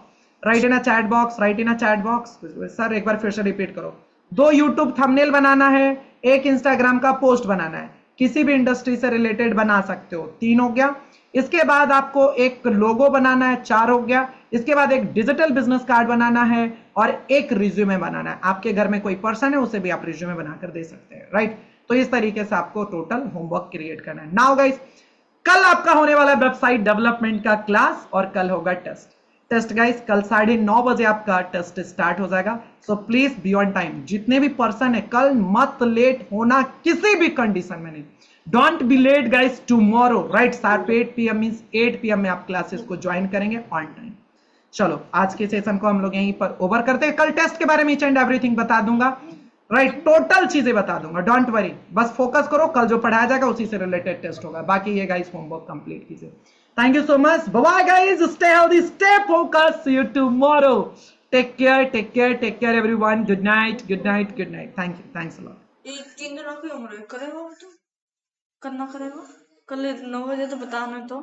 right in a chat box, right in a chat box. Sir एक बार फिर से रिपीट करो। 2 यूट्यूब थंबनेल बनाना है, 1 इंस्टाग्राम का पोस्ट बनाना है, किसी भी इंडस्ट्री से रिलेटेड बना सकते हो, 3 हो गया। इसके बाद आपको एक लोगो बनाना है, 4 हो गया। इसके बाद एक डिजिटल बिजनेस कार्ड बनाना है और एक रिज्यूमे बनाना है। आपके घर में कोई पर्सन है उसे भी आप रिज्यूमे बनाकर दे सकते हैं, राइट? तो इस तरीके से आपको टोटल होमवर्क क्रिएट करना है। नाउ गाइस, कल आपका होने वाला है वेबसाइट डेवलपमेंट का क्लास और कल होगा टेस्ट। टेस्ट गाइस कल 9:30 बजे आपका टेस्ट स्टार्ट हो जाएगा, so please be on time. जितने भी पर्सन है कल मत लेट होना किसी भी कंडीशन में नहीं। Don't be late guys tomorrow, right? Sharp 8 PM means 8 PM में आप क्लासेस को ज्वाइन करेंगे ऑन टाइम। चलो आज के सेशन को हम लोग यहीं पर ओवर करते हैं। कल टेस्ट के बारे में ईच एंड एवरीथिंग बता दूंगा, राइट? टोटल चीजें बता दूंगा, डोंट वरी, बस फोकस करो, कल जो पढ़ाया जाएगा उसी से रिलेटेड टेस्ट होगा। बाकी ये गाइस होमवर्क कंप्लीट कीजिए। Thank you so much, bye guys, stay healthy, stay focus, see you tomorrow, take care, take care, take care everyone, good night, good night, good night, thank you, thanks a lot. एक 3 दिन करेगा, वो तो करना करेगा कल 9 बजे तो बताना तो